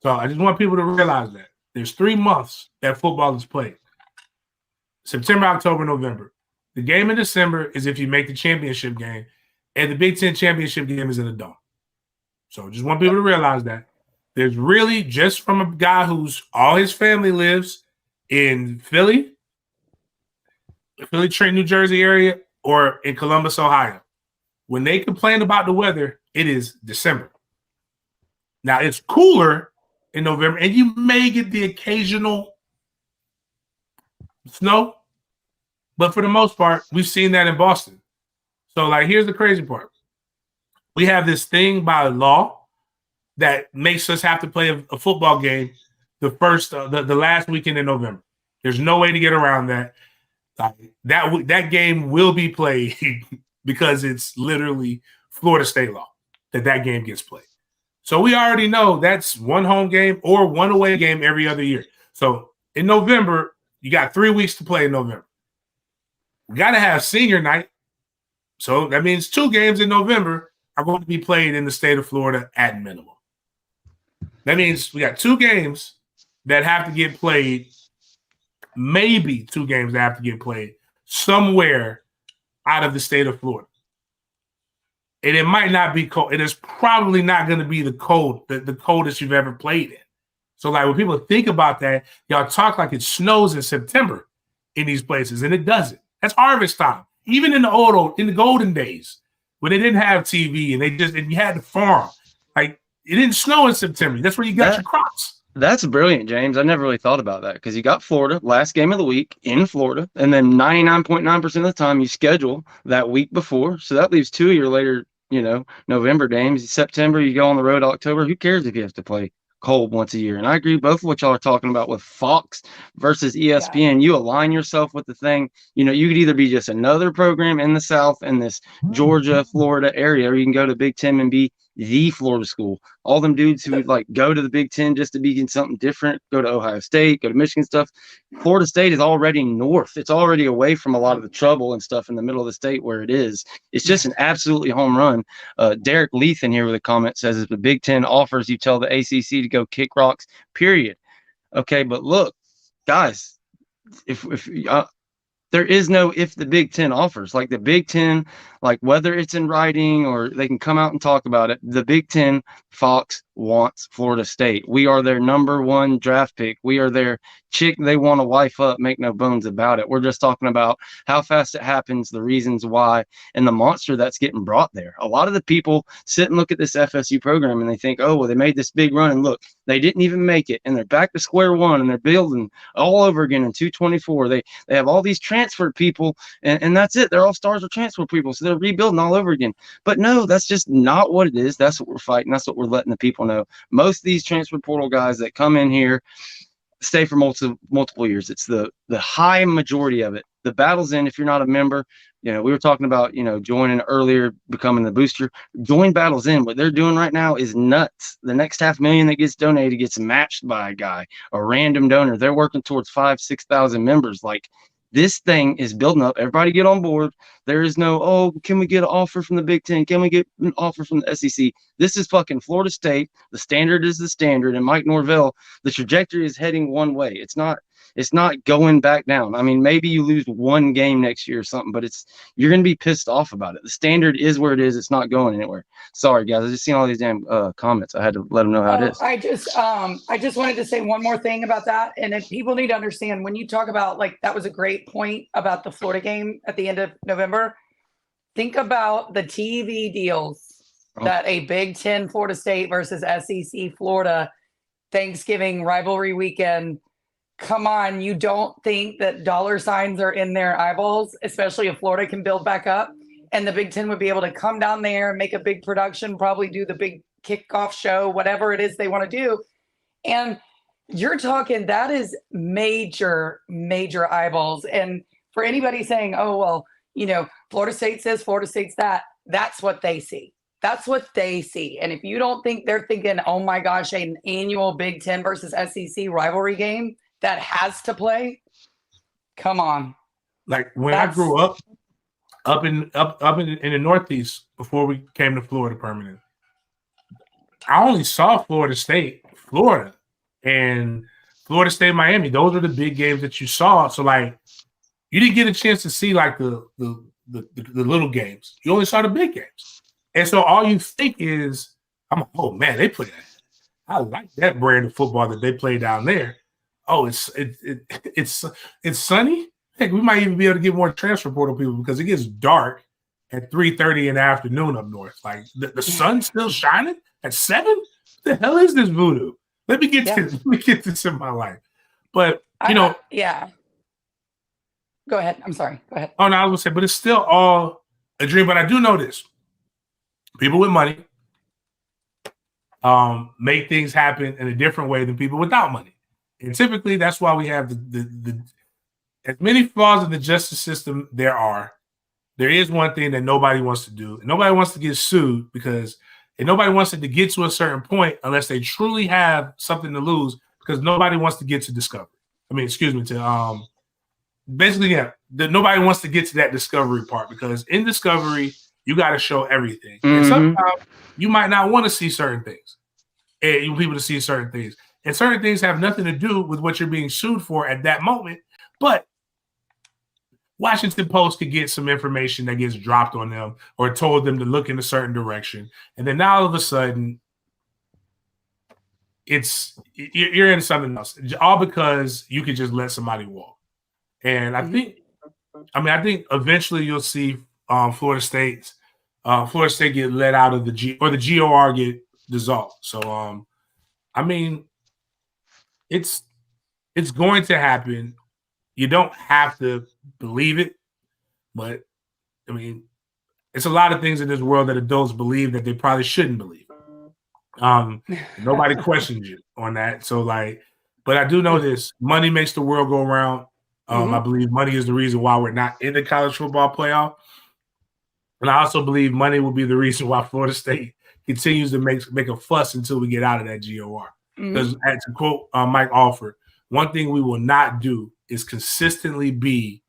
So I just want people to realize that there's 3 months that football is played. September, October, November. The game in December is if you make the championship game, and the Big Ten championship game is in the Dome. So just want people to realize that. There's really, just from a guy who's all his family lives in Philly, Trenton, New Jersey area, or in Columbus, Ohio. When they complain about the weather, it is December. Now, it's cooler in November, and you may get the occasional snow, but for the most part, we've seen that in Boston. So, like, here's the crazy part. We have this thing by law that makes us have to play a football game the last weekend in November. There's no way to get around that. That game will be played because it's literally Florida State law that game gets played. So we already know that's 1 home game or 1 away game every other year. So in November, you got 3 weeks to play in November. We got to have senior night. So that means 2 games in November are going to be played in the state of Florida at minimum. That means we got 2 games that have to get played, maybe 2 games that have to get played somewhere out of the state of Florida. And it might not be cold. It is probably not going to be the coldest you've ever played in. So, like, when people think about that, y'all talk like it snows in September in these places, and it doesn't. That's harvest time. Even in the golden days, when they didn't have TV and you had to farm, like, it didn't snow in September. That's where you got your crops. That's brilliant, James. I never really thought about that, because you got Florida, last game of the week in Florida, and then 99.9% of the time you schedule that week before. So that leaves 2 years later, November games. September, you go on the road. October, who cares if you have to play cold once a year? And I agree both of what y'all are talking about with Fox versus ESPN. Yeah. You align yourself with the thing. You could either be just another program in the South in this Georgia, Florida area, or you can go to Big Ten and be the Florida school. All them dudes who would like go to the Big Ten just to be in something different, go to Ohio State, go to Michigan stuff. Florida State is already north. It's already away from a lot of the trouble and stuff in the middle of the state where it is. It's just an absolutely home run. Derek Leith in here with a comment says, if the Big Ten offers, you tell the ACC to go kick rocks, period. Okay, but look, guys, if there is no if the Big Ten offers. Like the Big Ten, like whether it's in writing or they can come out and talk about it, the Big Ten, Fox wants Florida State. We are their number 1 draft pick. We are their chick they want to wife up, make no bones about it. We're just talking about how fast it happens, the reasons why, and the monster that's getting brought there. A lot of the people sit and look at this FSU program and they think, oh, well, they made this big run, and look, they didn't even make it, and they're back to square one, and they're building all over again in 224. They have all these transfer people, and that's it. They're all stars or transfer people, so they're rebuilding all over again. But no, that's just not what it is. That's what we're fighting. That's what we're letting the people know. Most of these transfer portal guys that come in here stay for multiple years. It's the high majority of it the battle's in. If you're not a member, we were talking about, joining earlier, becoming the booster. Join Battles In. What they're doing right now is nuts. The next $500,000 that gets donated gets matched by a guy, a random donor. They're working towards 5,000-6,000 members. Like, this thing is building up. Everybody get on board. There is no, can we get an offer from the Big Ten? Can we get an offer from the SEC? This is fucking Florida State. The standard is the standard. And Mike Norvell, the trajectory is heading one way. It's not going back down. I mean, maybe you lose one game next year or something, but you're going to be pissed off about it. The standard is where it is. It's not going anywhere. Sorry, guys. I just seen all these damn comments. I had to let them know how it is. I just wanted to say one more thing about that. And if people need to understand, when you talk about, like, that was a great point about the Florida game at the end of November. Think about the TV deals that a Big 10 Florida State versus SEC Florida Thanksgiving rivalry weekend. Come on, you don't think that dollar signs are in their eyeballs, especially if Florida can build back up, and the Big Ten would be able to come down there, make a big production, probably do the big kickoff show, whatever it is they want to do. And you're talking, that is major, major eyeballs. And for anybody saying, oh, well, Florida State says Florida State's that's what they see. That's what they see. And if you don't think they're thinking, oh my gosh, an annual Big Ten versus SEC rivalry game that has to play, come on. Like, when I grew up in the Northeast before we came to Florida permanent, I only saw Florida State, Florida, and Florida State, Miami. Those are the big games that you saw. So, like, you didn't get a chance to see, like, the little games. You only saw the big games. And so all you think is, oh man, they play that. I like that brand of football that they play down there. Oh, it's sunny. Heck, we might even be able to get more transfer portal people because it gets dark at 3:30 in the afternoon up north. Like, the sun's still shining at 7. What the hell is this voodoo? Let me get this in my life. But yeah. Go ahead. I'm sorry. Go ahead. Oh no, I was gonna say, but it's still all a dream. But I do know this: people with money make things happen in a different way than people without money. And typically, that's why we have the as many flaws in the justice system there is one thing that nobody wants to do. And nobody wants to get sued and nobody wants it to get to a certain point unless they truly have something to lose, because nobody wants to get to discovery. Nobody wants to get to that discovery part, because in discovery, you got to show everything. Mm-hmm. And sometimes you might not want to see certain things, and you want people to see certain things. And certain things have nothing to do with what you're being sued for at that moment. But Washington Post could get some information that gets dropped on them or told them to look in a certain direction. And then now all of a sudden, you're in something else, all because you could just let somebody walk. And I think eventually you'll see Florida State get let out of the GOR get dissolved. So, it's going to happen. You don't have to believe it, but it's a lot of things in this world that adults believe that they probably shouldn't believe. Nobody questions you on that. So, but I do know this: money makes the world go around. I believe money is the reason why we're not in the college football playoff. And I also believe money will be the reason why Florida State continues to make a fuss until we get out of that GOR. Because, to quote Mike Alford, one thing we will not do is consistently be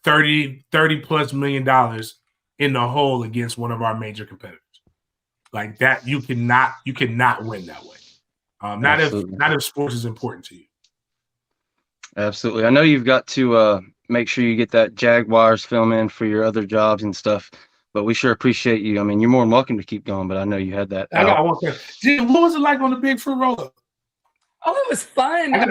$30+ million in the hole against one of our major competitors. Like that, you cannot win that way. Not if sports is important to you. Absolutely. I know you've got to make sure you get that Jaguars film in for your other jobs and stuff, but we sure appreciate you. I mean, you're more than welcome to keep going, but I know you had that. I got one question. Jim, what was it like on the Big Fruit Roll-Up? Oh, it was fun. I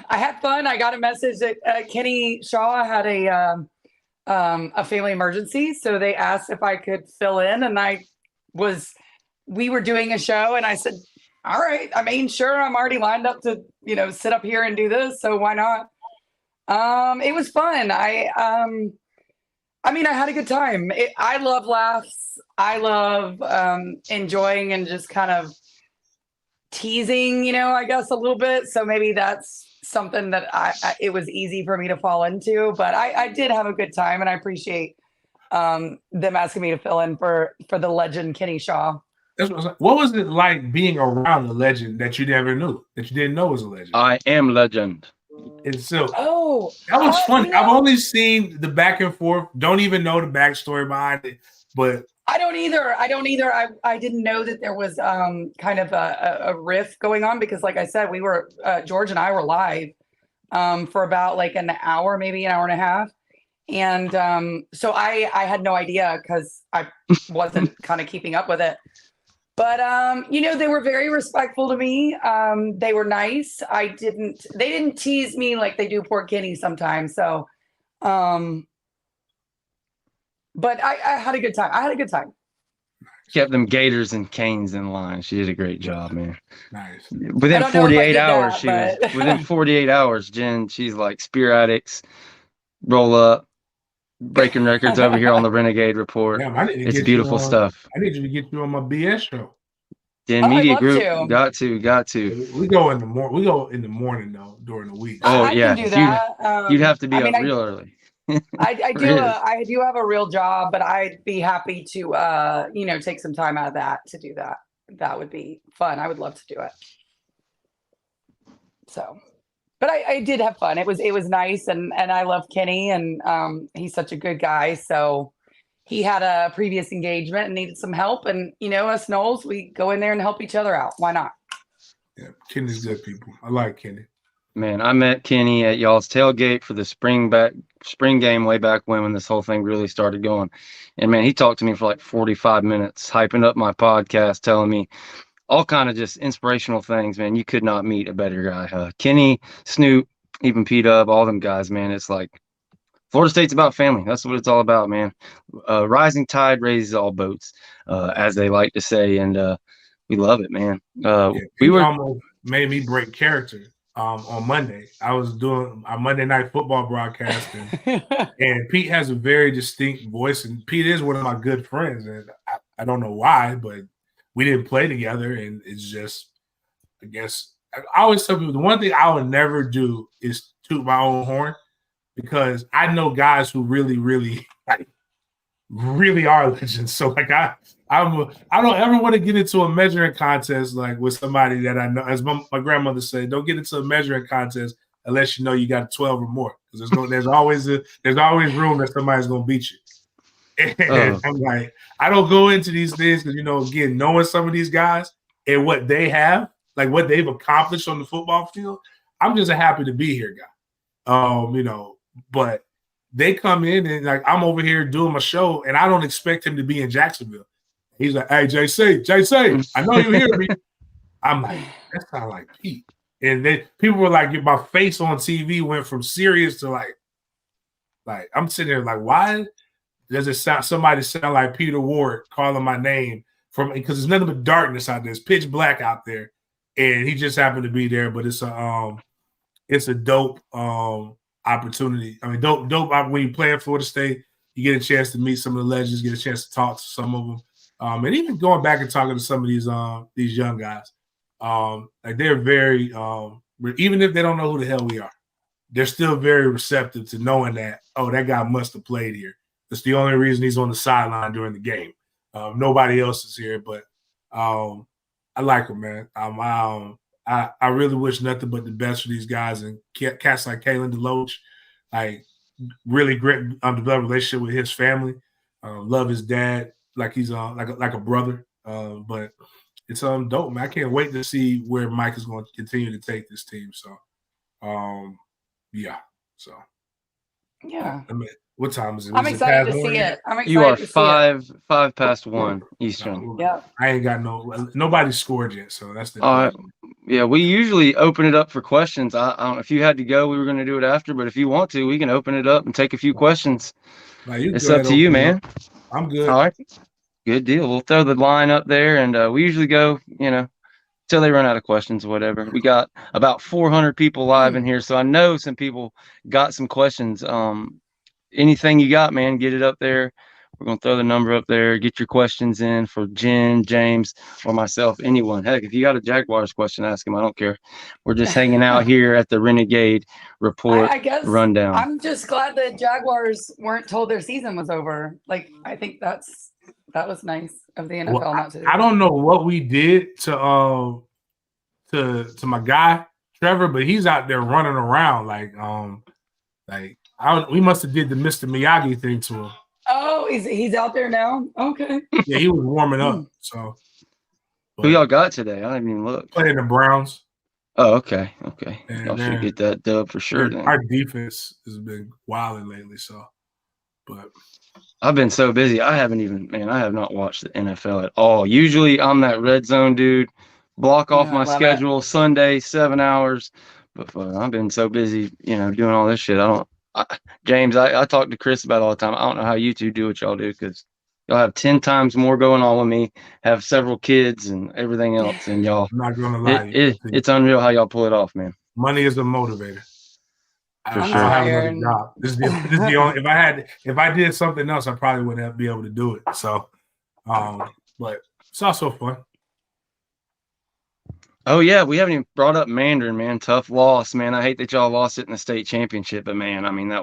had fun. I got a message that Kenny Shaw had a family emergency, so they asked if I could fill in, and we were doing a show, and I said, all right. Sure, I'm already lined up to, sit up here and do this, so why not? It was fun. I had a good time. I love laughs. I love enjoying and just kind of teasing, I guess a little bit. So maybe that's something that it was easy for me to fall into, but I did have a good time, and I appreciate them asking me to fill in for the legend Kenny Shaw. What was it like being around a legend that you never knew, that you didn't know was a legend? I am legend. And so, that was funny. I've only seen the back and forth. Don't even know the backstory behind it, but I don't either. I didn't know that there was kind of a riff going on, because, like I said, we were George and I were live for about like an hour, maybe an hour and a half. And so I had no idea, because I wasn't kind of keeping up with it. But they were very respectful to me. They were nice. They didn't tease me like they do poor Kenny sometimes. So but I had a good time. Kept them Gators and Canes in line. She did a great job, man. Nice. Within 48 hours, within 48 hours, Jen, she's like Spear Addicts, Roll Up, breaking records over here on the Renegade Report. Damn, it's beautiful stuff. I need you to get you on my BS show. Jen Media Group. Got to. We go in the morning. We go in the morning though, during the week. Oh I yeah, can do that. You'd have to be up real early. I do have a real job, but I'd be happy to take some time out of that to do that. That would be fun. I would love to do it. So, but I did have fun. It was nice, and I love Kenny, and he's such a good guy. So he had a previous engagement and needed some help, and us Noles, we go in there and help each other out. Why not? Yeah, Kenny's good people. I like Kenny. Man, I met Kenny at y'all's tailgate for the spring game way back when this whole thing really started going. And man, he talked to me for like 45 minutes, hyping up my podcast, telling me all kind of just inspirational things, man. You could not meet a better guy. Kenny, Snoop, even P-Dub, all them guys, man. It's like Florida State's about family. That's what it's all about, man. Rising tide raises all boats, as they like to say. And we love it, man. We almost made me break character. On Monday, I was doing a Monday night football broadcasting, and Pete has a very distinct voice, and Pete is one of my good friends, and I don't know why, but we didn't play together, and it's just, I guess, I always tell people the one thing I would never do is toot my own horn, because I know guys who really, really, really are legends. So like I don't ever want to get into a measuring contest like with somebody that I know. As my grandmother said, don't get into a measuring contest unless you know you got 12 or more, because there's always room that somebody's gonna beat you. And I'm like, I don't go into these things because again, knowing some of these guys and what they have, like what they've accomplished on the football field, I'm just a happy to be here guy. But they come in and like I'm over here doing my show, and I don't expect him to be in Jacksonville. He's like, "Hey, JC, I know you hear me." I'm like, "That sounds like Pete." And then people were like, "My face on TV went from serious to like I'm sitting there like, why does it sound like Peter Ward calling my name because there's nothing but darkness out there. It's pitch black out there, and he just happened to be there. But it's a dope opportunity. I mean, dope. When you play in Florida State, you get a chance to meet some of the legends, get a chance to talk to some of them, and even going back and talking to some of these young guys. Like they're very, even if they don't know who the hell we are, they're still very receptive to knowing that, oh, that guy must have played here. That's the only reason he's on the sideline during the game. Nobody else is here, but I like him, man. I really wish nothing but the best for these guys, and cats like Kalen DeLoach, like really great developed relationship with his family. Love his dad like he's like a brother. But it's dope, man. I can't wait to see where Mike is going to continue to take this team. So, yeah. So, yeah. I mean, what time is it? I'm excited to see it. You are 5 past 1 Eastern. Yeah. I ain't got nobody scored yet, so that's the yeah, we usually open it up for questions. I don't know if you had to go, we were going to do it after, but if you want to, we can open it up and take a few questions. It's up to you, man. I'm good. All right. Good deal. We'll throw the line up there, and we usually go, till they run out of questions or whatever. We got about 400 people live in here, so I know some people got some questions. Anything you got, man, get it up there. We're going to throw the number up there. Get your questions in for Jen, James, or myself, anyone. Heck, if you got a Jaguars question, ask him. I don't care. We're just hanging out here at the Renegade Report I guess Rundown. I'm just glad the Jaguars weren't told their season was over. Like, I think that was nice of the NFL not to do. I don't know what we did to my guy Trevor, but he's out there running around we must have did the Mr. Miyagi thing to him. Oh, he's out there now? Okay. Yeah, he was warming up. So who y'all got today? I didn't even look. Playing the Browns. Oh, okay. And y'all should get that dub for sure. Then our defense has been wilding lately. So, but I've been so busy. I have not watched the NFL at all. Usually I'm that red zone dude. Block off my schedule Sunday, 7 hours. But I've been so busy, doing all this shit. James, I talk to Chris about it all the time. I don't know how you two do what y'all do, because y'all have 10 times more going on with me, have several kids and everything else. And y'all, I'm not going to lie. It's unreal how y'all pull it off, man. Money is a motivator. For I sure. have another job. This is the only. If I did something else, I probably wouldn't be able to do it. So, but it's also fun. Oh yeah, we haven't even brought up Mandarin, man. Tough loss, man. I hate that y'all lost it in the state championship, but man, I mean that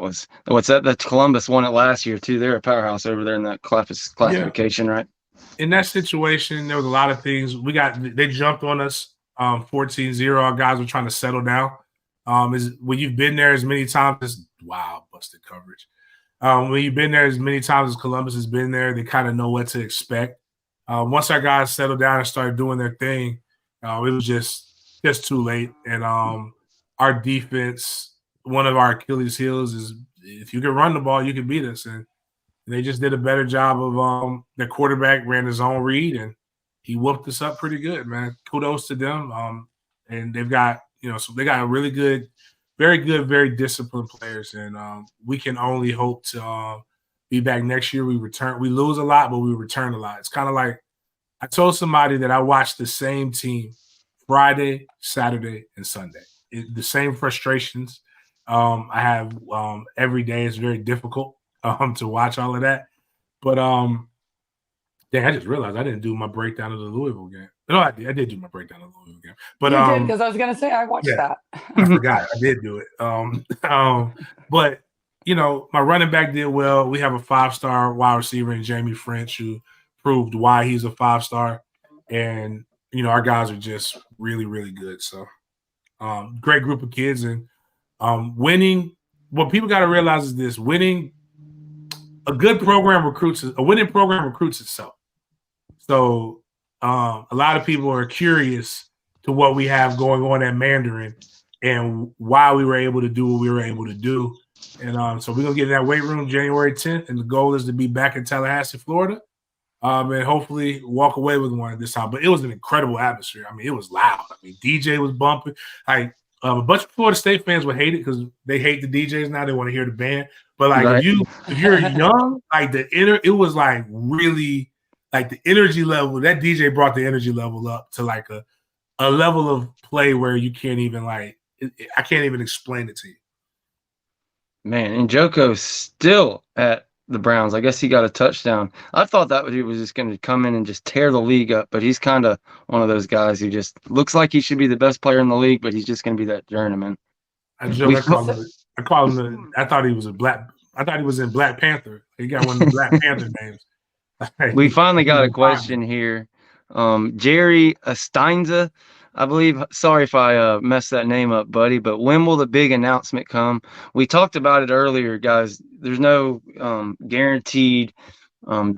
Columbus won it last year too. They're a powerhouse over there in that classification, right? In that situation, there was a lot of things. They jumped on us 14-0. Our guys were trying to settle down. When you've been there as many times as busted coverage. When you've been there as many times as Columbus has been there, they kind of know what to expect. Once our guys settled down and started doing their thing, it was just too late. And our defense, one of our Achilles heels is if you can run the ball, you can beat us. And they just did a better job of their quarterback ran his own read, and he whooped us up pretty good, man. Kudos to them. And they've got, so they got a really good, very disciplined players. And we can only hope to be back next year. We lose a lot, but we return a lot. It's kind of like, I told somebody that I watched the same team Friday, Saturday, and Sunday. The same frustrations I have every day. It's very difficult to watch all of that. But I just realized I didn't do my breakdown of the Louisville game. No, I did. I did do my breakdown of the Louisville game. But you did, because I was going to say I watched that. I forgot. I did do it. But my running back did well. We have a 5-star wide receiver in Jamie French who proved why he's a 5-star, and our guys are just really, really good. So great group of kids, and winning. What people got to realize is this: a winning program recruits itself. So a lot of people are curious to what we have going on at Mandarin and why we were able to do what we were able to do. And so we're gonna get in that weight room January 10th, and the goal is to be back in Tallahassee, Florida. And hopefully walk away with one this time. But it was an incredible atmosphere. I mean, it was loud. I mean, DJ was bumping. A bunch of Florida State fans would hate it because they hate the DJs now. They want to hear the band. But right. if you're young, it was really the energy level. That DJ brought the energy level up to a level of play where you can't even I can't even explain it to you. Man, and Joko's still at the Browns. I guess he got a touchdown. I thought that he was just going to come in and just tear the league up, but he's kind of one of those guys who just looks like he should be the best player in the league, but he's just going to be that journeyman. I thought he was in Black Panther. He got one of the Black Panther names. We finally got a question here. Jerry Steinza, I believe. Sorry if I messed that name up, buddy, but when will the big announcement come? We talked about it earlier, guys. There's no guaranteed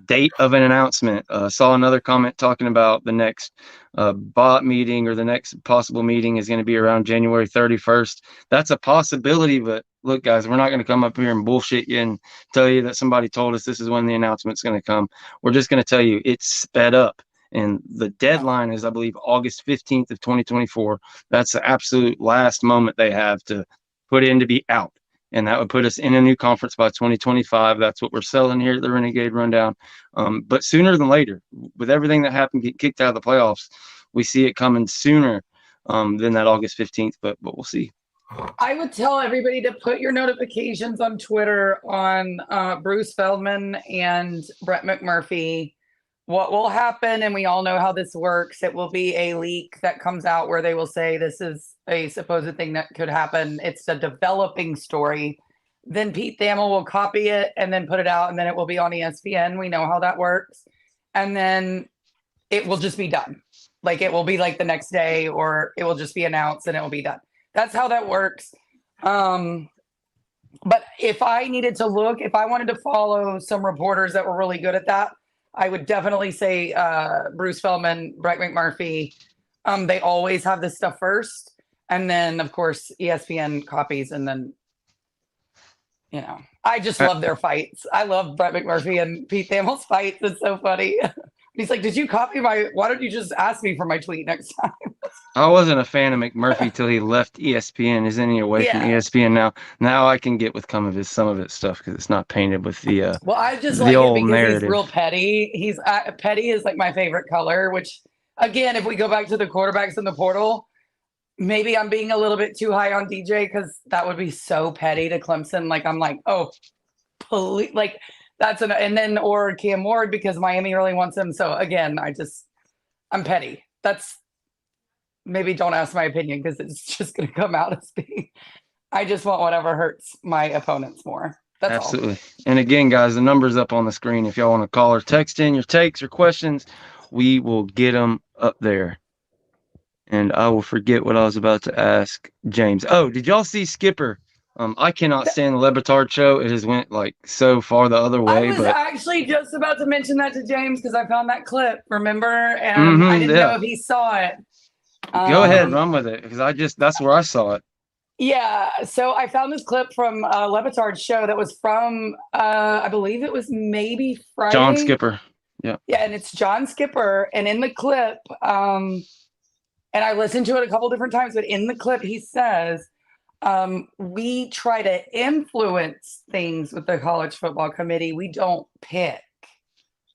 date of an announcement. Saw another comment talking about the next bot meeting, or the next possible meeting is going to be around January 31st. That's a possibility, but look, guys, we're not going to come up here and bullshit you and tell you that somebody told us this is when the announcement's going to come. We're just going to tell you it's sped up. And the deadline is, I believe, August 15th of 2024. That's the absolute last moment they have to put in to be out. And that would put us in a new conference by 2025. That's what we're selling here at the Renegade Rundown. But sooner than later, with everything that happened, get kicked out of the playoffs, we see it coming sooner than that August 15th. But we'll see. I would tell everybody to put your notifications on Twitter on Bruce Feldman and Brett McMurphy. What will happen, and we all know how this works, it will be a leak that comes out where they will say this is a supposed thing that could happen. It's a developing story. Then Pete Thamel will copy it and then put it out, and then it will be on ESPN. We know how that works. And then it will just be done. Like it will be like the next day, or it will just be announced and it will be done. That's how that works. But if I needed to look, if I wanted to follow some reporters that were really good at that, I would definitely say Bruce Feldman, Brett McMurphy. They always have this stuff first. And then, of course, ESPN copies. And then, you know, I just love their fights. I love Brett McMurphy and Pete Thamel's fights. It's so funny. He's like, did you copy why don't you just ask me for my tweet next time? I wasn't a fan of McMurphy till he left ESPN. Isn't he away from ESPN now? Now I can get with some of his stuff because it's not painted with the well, I just the like old it because narrative. he's real petty. He's petty is like my favorite color, which again, if we go back to the quarterbacks in the portal, maybe I'm being a little bit too high on DJ because that would be so petty to Clemson. Like I'm like, oh, please, like that's and then or Cam Ward because Miami really wants him. So again, I'm petty. That's maybe don't ask my opinion because it's just going to come out as being. I just want whatever hurts my opponents more. That's Absolutely. all. And again, guys, the number's up on the screen. If y'all want to call or text in your takes or questions, we will get them up there. And I will forget what I was about to ask James. Oh, did y'all see Skipper? I cannot stand the Lebitard show. It has went like so far the other way. I was but actually just about to mention that to James because I found that clip, remember? And I didn't know if he saw it. Go ahead, run with it, because that's where I saw it. Yeah, so I found this clip from Lebitard's show that was from, I believe it was maybe Friday. John Skipper. Yeah. Yeah, and it's John Skipper. And in the clip, and I listened to it a couple different times, but in the clip he says, we try to influence things with the college football committee. We don't pick.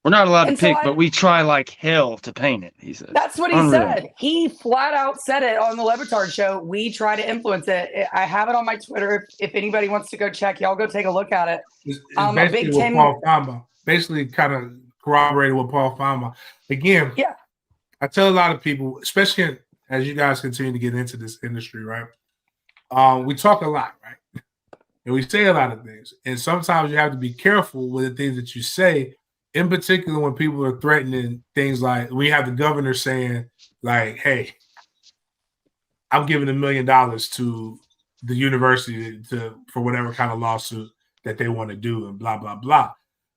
We're not allowed to pick, but we try like hell to paint it, he said. That's what he said. He flat out said it on the Lebitard show. We try to influence it. I have it on my Twitter. If anybody wants to go check, y'all go take a look at it. It's basically what Paul Famba, basically kind of corroborated with Paul Famba. Again, yeah. I tell a lot of people, especially as you guys continue to get into this industry, right? We talk a lot, right? And we say a lot of things. And sometimes you have to be careful with the things that you say. In particular, when people are threatening things like we have the governor saying, like, hey, I'm giving $1 million to the university for whatever kind of lawsuit that they want to do and blah, blah, blah.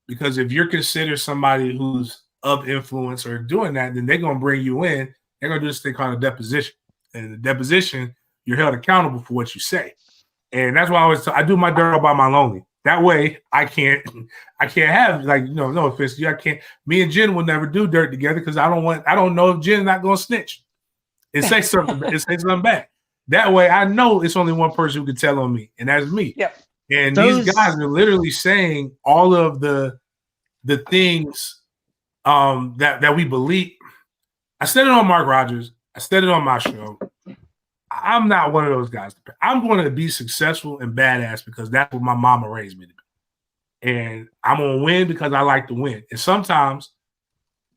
Because if you're considered somebody who's of influence or doing that, then they're going to bring you in. They're going to do this thing called a deposition. And in the deposition, you're held accountable for what you say. And that's why I do my dirt all by my lonely. That way, I can't have no offense to you. I can't. Me and Jen will never do dirt together because I don't know if Jen's not going to snitch and say something. It say something back. That way, I know it's only one person who can tell on me, and that's me. Yep. And these guys are literally saying all of the things that we believe. I said it on Mark Rogers. I said it on my show. I'm not one of those guys. I'm going to be successful and badass because that's what my mama raised me to be. And I'm going to win because I like to win. And sometimes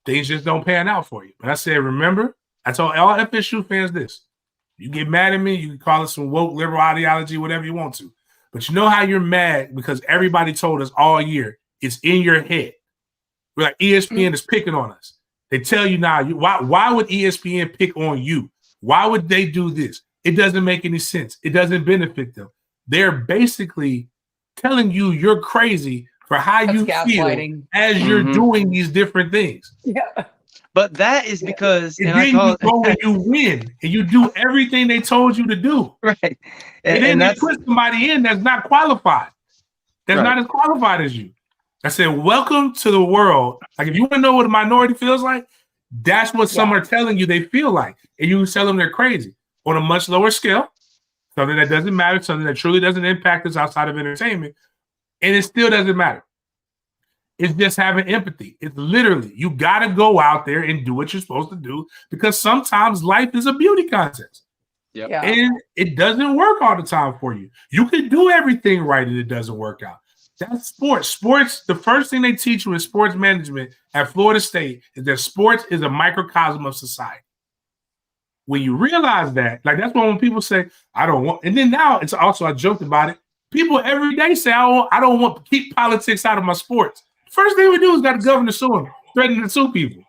things just don't pan out for you. But I said, remember, I told all FSU fans this. You get mad at me, you can call it some woke liberal ideology, whatever you want to. But you know how you're mad because everybody told us all year, it's in your head. We're like, ESPN is picking on us. They tell you now, why would ESPN pick on you? Why would they do this? It doesn't make any sense. It doesn't benefit them. They're basically telling you you're crazy for how you feel as you're doing these different things. Yeah. But that is because and then you go and you win and you do everything they told you to do. Right. And then they put somebody in that's not qualified. That's not as qualified as you. I said, welcome to the world. Like, if you want to know what a minority feels like, that's what some are telling you they feel like. And you tell them they're crazy on a much lower scale, something that doesn't matter, something that truly doesn't impact us outside of entertainment. And it still doesn't matter. It's just having empathy. It's literally, you got to go out there and do what you're supposed to do because sometimes life is a beauty contest. Yep. Yeah. And it doesn't work all the time for you. You can do everything right and it doesn't work out. That's sports. Sports, the first thing they teach you in sports management at Florida State is that sports is a microcosm of society. When you realize that, like that's why when people say, I don't want, and then now it's also, I joked about it. People every day say, I don't want to keep politics out of my sports. First thing we do is got the governor suing, threatening to sue people.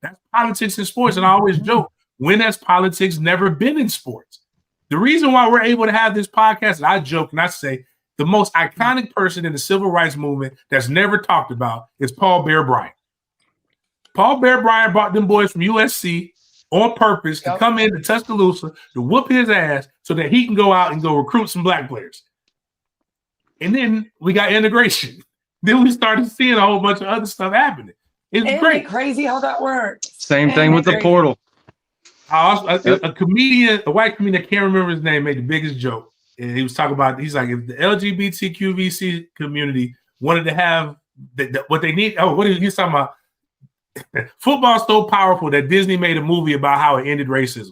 That's politics in sports. And I always joke, when has politics never been in sports? The reason why we're able to have this podcast, and I joke and I say, the most iconic person in the civil rights movement that's never talked about is Paul Bear Bryant. Paul Bear Bryant brought them boys from USC on purpose to come in to Tuscaloosa to whoop his ass so that he can go out and go recruit some black players. And then we got integration. Then we started seeing a whole bunch of other stuff happening. It's great. Crazy how that works. Same thing with the portal. A comedian, a white comedian, I can't remember his name, made the biggest joke. And he was talking about, he's like, if the LGBTQVC community wanted to have what they need, he's talking about football's so powerful that Disney made a movie about how it ended racism.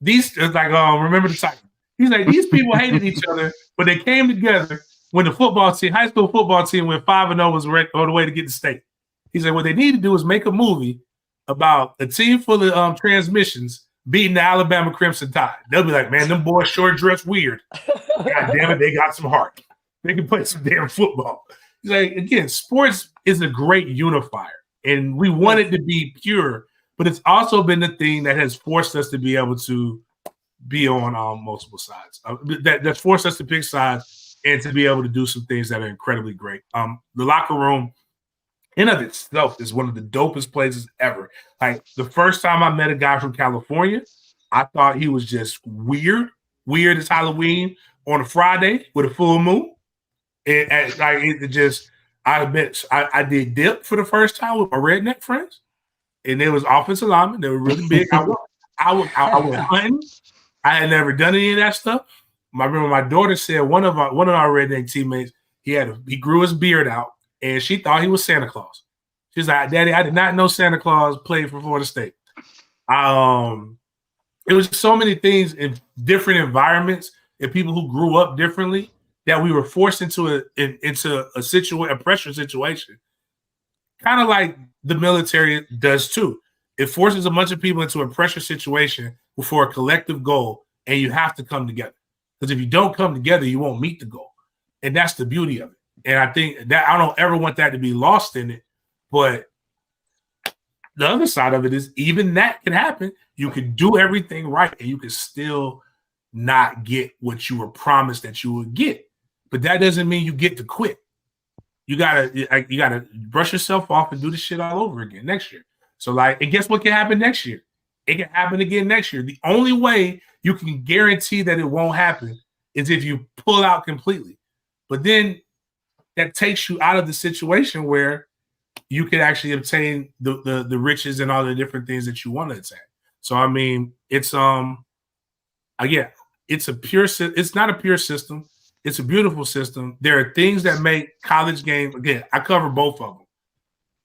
Remember the Titans. He's like, these people hated each other, but they came together when the football team, high school football team, went 5-0, was on the way to get the state. He said, what they need to do is make a movie about a team full of transmissions beating the Alabama Crimson Tide. They'll be like, man, them boys sure dress weird. God damn it, they got some heart. They can play some damn football. He's like, again, sports is a great unifier, and we want it to be pure, but it's also been the thing that has forced us to be able to be on multiple sides. That's forced us to pick sides and to be able to do some things that are incredibly great. The locker room in of itself is one of the dopest places ever. Like the first time I met a guy from California, I thought he was just weird as Halloween on a Friday with a full moon. I did dip for the first time with my redneck friends, and there was offensive linemen. They were really big. I went hunting. I had never done any of that stuff. I remember my daughter said one of our redneck teammates, he grew his beard out, and she thought he was Santa Claus. She's like, Daddy, I did not know Santa Claus played for Florida State. It was so many things in different environments and people who grew up differently that we were forced into a pressure situation. Kind of like the military does too. It forces a bunch of people into a pressure situation for a collective goal, and you have to come together. Because if you don't come together, you won't meet the goal. And that's the beauty of it. And I think that I don't ever want that to be lost in it. But the other side of it is even that can happen. You can do everything right, and you can still not get what you were promised that you would get. But that doesn't mean you get to quit. You gotta brush yourself off and do the shit all over again next year. So and guess what can happen next year? It can happen again next year. The only way you can guarantee that it won't happen is if you pull out completely. But then that takes you out of the situation where you can actually obtain the riches and all the different things that you want to attain. So I mean, it's not a pure system. It's a beautiful system. There are things that make college games, again, I cover both of them.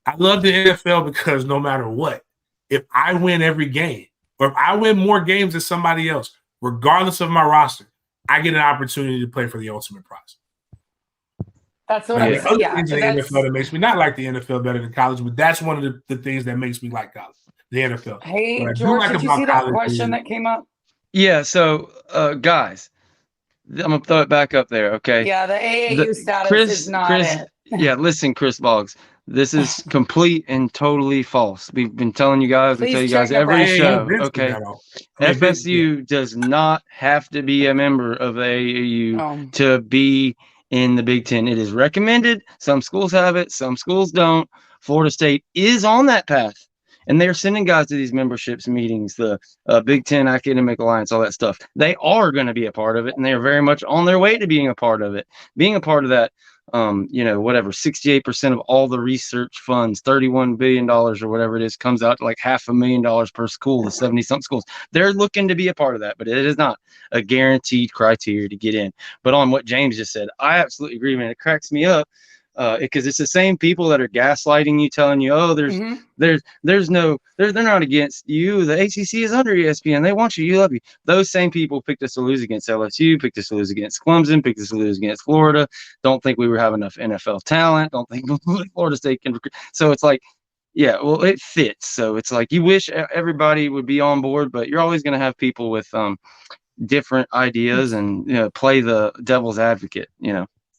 I love the NFL because no matter what, if I win every game, or if I win more games than somebody else, regardless of my roster, I get an opportunity to play for the ultimate prize. That's what I'm saying. Things in the NFL that makes me not like the NFL better than college, but that's one of the things that makes me like college, the NFL. Hey, George, did you see that question that came up? Yeah, so guys, I'm going to throw it back up there, okay? Yeah, the AAU status is not it. Yeah, listen, Chris Boggs, this is complete and totally false. We've been telling you guys, we tell you guys every show, okay? FSU does not have to be a member of AAU to be in the Big Ten. It is recommended. Some schools have it, some schools don't. Florida State is on that path. And they're sending guys to these memberships meetings, the Big Ten Academic Alliance, all that stuff. They are going to be a part of it, and they are very much on their way to being a part of it. Being a part of that, 68% of all the research funds, $31 billion or whatever it is, comes out to like $500,000 per school, the 70-something schools. They're looking to be a part of that, but it is not a guaranteed criteria to get in. But on what James just said, I absolutely agree, man. It cracks me up. because it's the same people that are gaslighting you, telling you, oh, they're not against you. The ACC is under ESPN. They want you. You love you. Those same people picked us to lose against LSU, picked us to lose against Clemson, picked us to lose against Florida. Don't think we have enough NFL talent. Don't think Florida State can recruit. So it's like, yeah, well, it fits. So it's like you wish everybody would be on board, but you're always going to have people with different ideas and play the devil's advocate.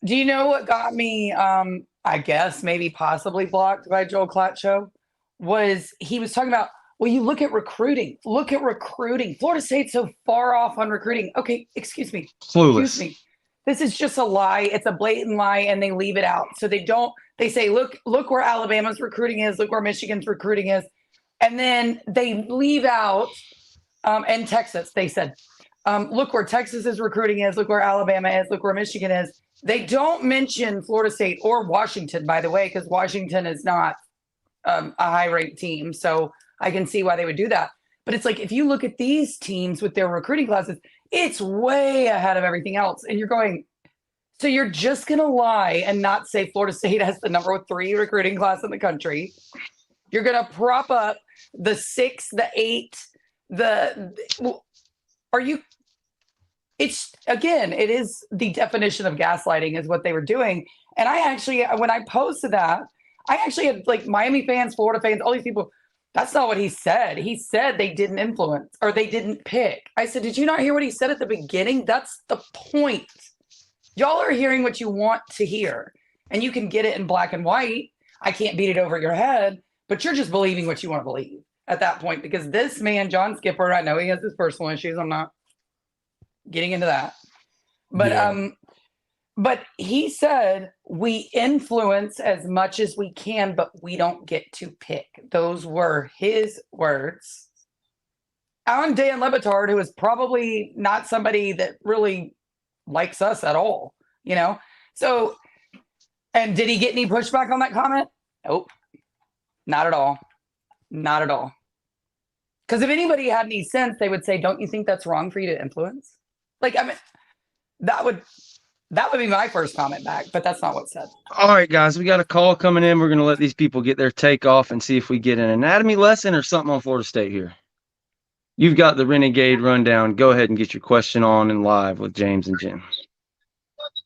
Do you know what got me, I guess, maybe possibly blocked by Joel Klatschow? Was he was talking about, well, you look at recruiting. Look at recruiting. Florida State's so far off on recruiting. Okay, excuse me. Clueless. Excuse me. This is just a lie. It's a blatant lie, and they leave it out. So they say, look where Alabama's recruiting is. Look where Michigan's recruiting is. And then they leave out, and Texas, they said, look where Texas's recruiting is. Look where Alabama is. Look where Michigan is. They don't mention Florida State or Washington, by the way, because Washington is not a high-ranked team. So I can see why they would do that. But it's like, if you look at these teams with their recruiting classes, it's way ahead of everything else. And you're going, so you're just going to lie and not say Florida State has the number 3 recruiting class in the country. You're going to prop up the 6, the 8, it's, again, it is the definition of gaslighting is what they were doing. And I actually, when I posted that, I actually had like Miami fans, Florida fans, all these people. That's not what he said. He said they didn't influence or they didn't pick. I said, did you not hear what he said at the beginning? That's the point. Y'all are hearing what you want to hear, and you can get it in black and white. I can't beat it over your head, but you're just believing what you want to believe at that point, because this man, John Skipper, I know he has his personal issues. I'm not getting into that. But but he said we influence as much as we can, but we don't get to pick. Those were his words. Alan Dan Lebitard, who is probably not somebody that really likes us at all, So, and did he get any pushback on that comment? Nope. Not at all. Not at all. Because if anybody had any sense, they would say, don't you think that's wrong for you to influence? Like, I mean, that would be my first comment back, but that's not what's said. All right, guys, we got a call coming in. We're going to let these people get their take off and see if we get an anatomy lesson or something on Florida State here. You've got the Renegade Rundown. Go ahead and get your question on and live with James and Jim.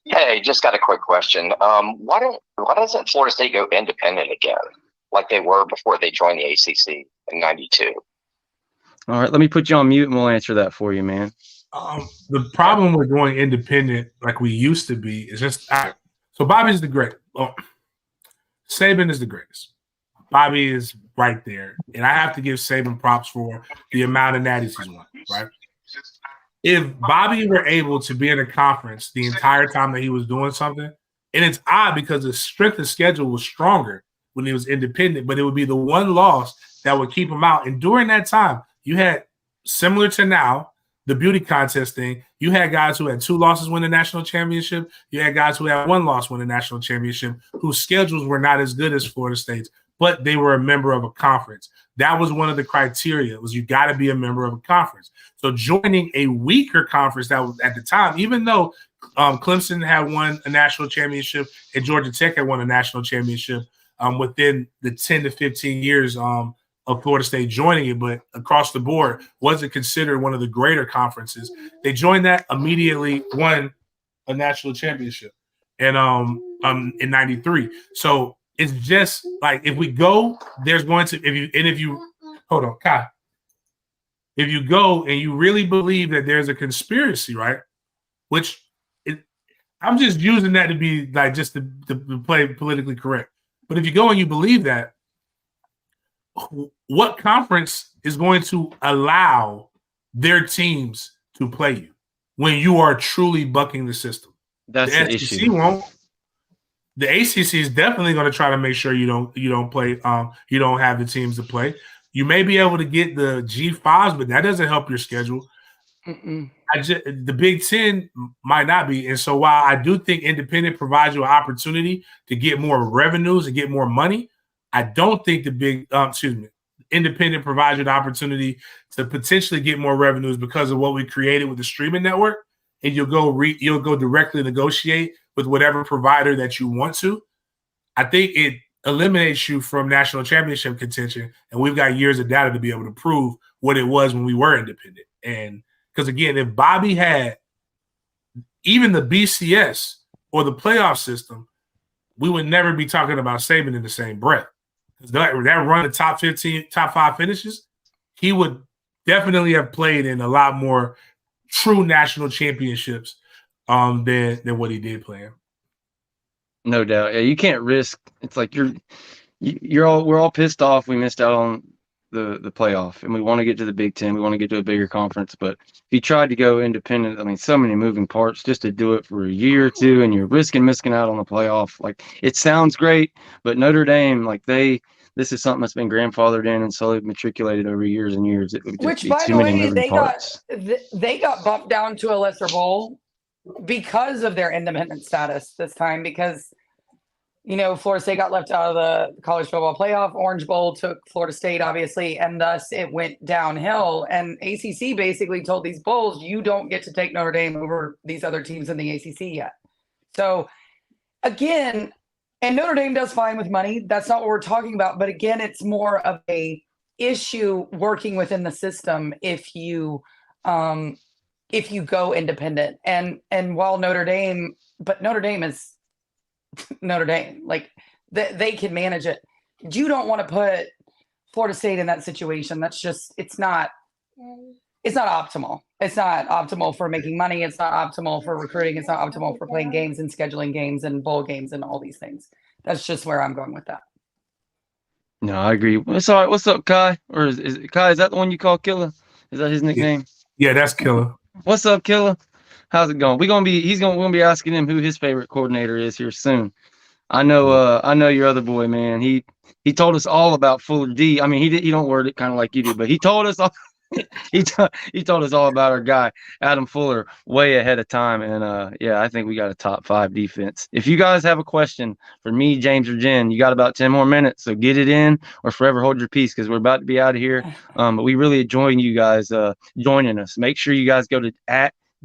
Hey, just got a quick question. Why doesn't Florida State go independent again, like they were before they joined the ACC in '92? All right, let me put you on mute and we'll answer that for you, man. The problem with going independent like we used to be is just so Bobby's the great. Saban is the greatest. Bobby is right there, and I have to give Saban props for the amount of natties he's won. Right? If Bobby were able to be in a conference the entire time that he was doing something, and it's odd because the strength of schedule was stronger when he was independent, but it would be the one loss that would keep him out. And during that time, you had, similar to now, the beauty contest thing, you had guys who had 2 losses win the national championship. You had guys who had 1 loss win the national championship, whose schedules were not as good as Florida State's, but they were a member of a conference. That was one of the criteria, was you got to be a member of a conference. So joining a weaker conference that was at the time, even though Clemson had won a national championship and Georgia Tech had won a national championship within the 10 to 15 years of Florida State joining it, but across the board wasn't considered one of the greater conferences. They joined that, immediately won a national championship and in '93. So it's just like, if we go, there's going to, if you hold on, Kai, if you go and you really believe that there's a conspiracy, right? Which I'm just using that to be like just to play politically correct. But if you go and you believe that, what conference is going to allow their teams to play you when you are truly bucking the system? That's the SEC issue. Won't. The ACC is definitely going to try to make sure you don't play. You don't have the teams to play. You may be able to get the G5s, but that doesn't help your schedule. The Big 10 might not be. And so while I do think independent provides you an opportunity to get more revenues and get more money, I don't think independent provides you the opportunity to potentially get more revenues because of what we created with the streaming network. And you'll go directly negotiate with whatever provider that you want to. I think it eliminates you from national championship contention, and we've got years of data to be able to prove what it was when we were independent. And because, again, if Bobby had even the BCS or the playoff system, we would never be talking about Saban in the same breath. Because that run of top 15, top 5 finishes, he would definitely have played in a lot more true national championships than what he did play in. No doubt. Yeah, you can't risk. It's like we're all pissed off. We missed out on the playoff, and we want to get to the Big Ten. We want to get to a bigger conference. But if you tried to go independent, I mean, so many moving parts just to do it for a year or two, and you're risking missing out on the playoff. Like, it sounds great, but Notre Dame, like this is something that's been grandfathered in and slowly matriculated over years and years. It would just Which, be by too the many way, moving parts. they got bumped down to a lesser bowl because of their independent status this time, because Florida State got left out of the college football playoff. Orange Bowl took Florida State, obviously, and thus it went downhill. And ACC basically told these bowls, you don't get to take Notre Dame over these other teams in the ACC yet. So, again, and Notre Dame does fine with money. That's not what we're talking about. But again, it's more of a issue working within the system if you go independent. And while Notre Dame is Notre Dame, like they can manage it. You don't want to put Florida State in that situation. That's just, it's not optimal. It's not optimal for making money. It's not optimal for recruiting. It's not optimal for playing games and scheduling games and bowl games and all these things. That's just where I'm going with that. No, I agree. It's all right. What's up, Kai? Or is Kai? Is that the one you call Killer? Is that his nickname? Yeah, that's Killer. What's up, Killer? How's it going? We're gonna be asking him who his favorite coordinator is here soon. I know your other boy, man. He told us all about Fuller D. I mean, he don't word it kind of like you do, but he told us all. he told us all about our guy Adam Fuller way ahead of time, and yeah, I think we got a top 5 defense. If you guys have a question for me, James, or Jen, you got about 10 more minutes, so get it in or forever hold your peace, because we're about to be out of here. But we really enjoy you guys joining us. Make sure you guys go to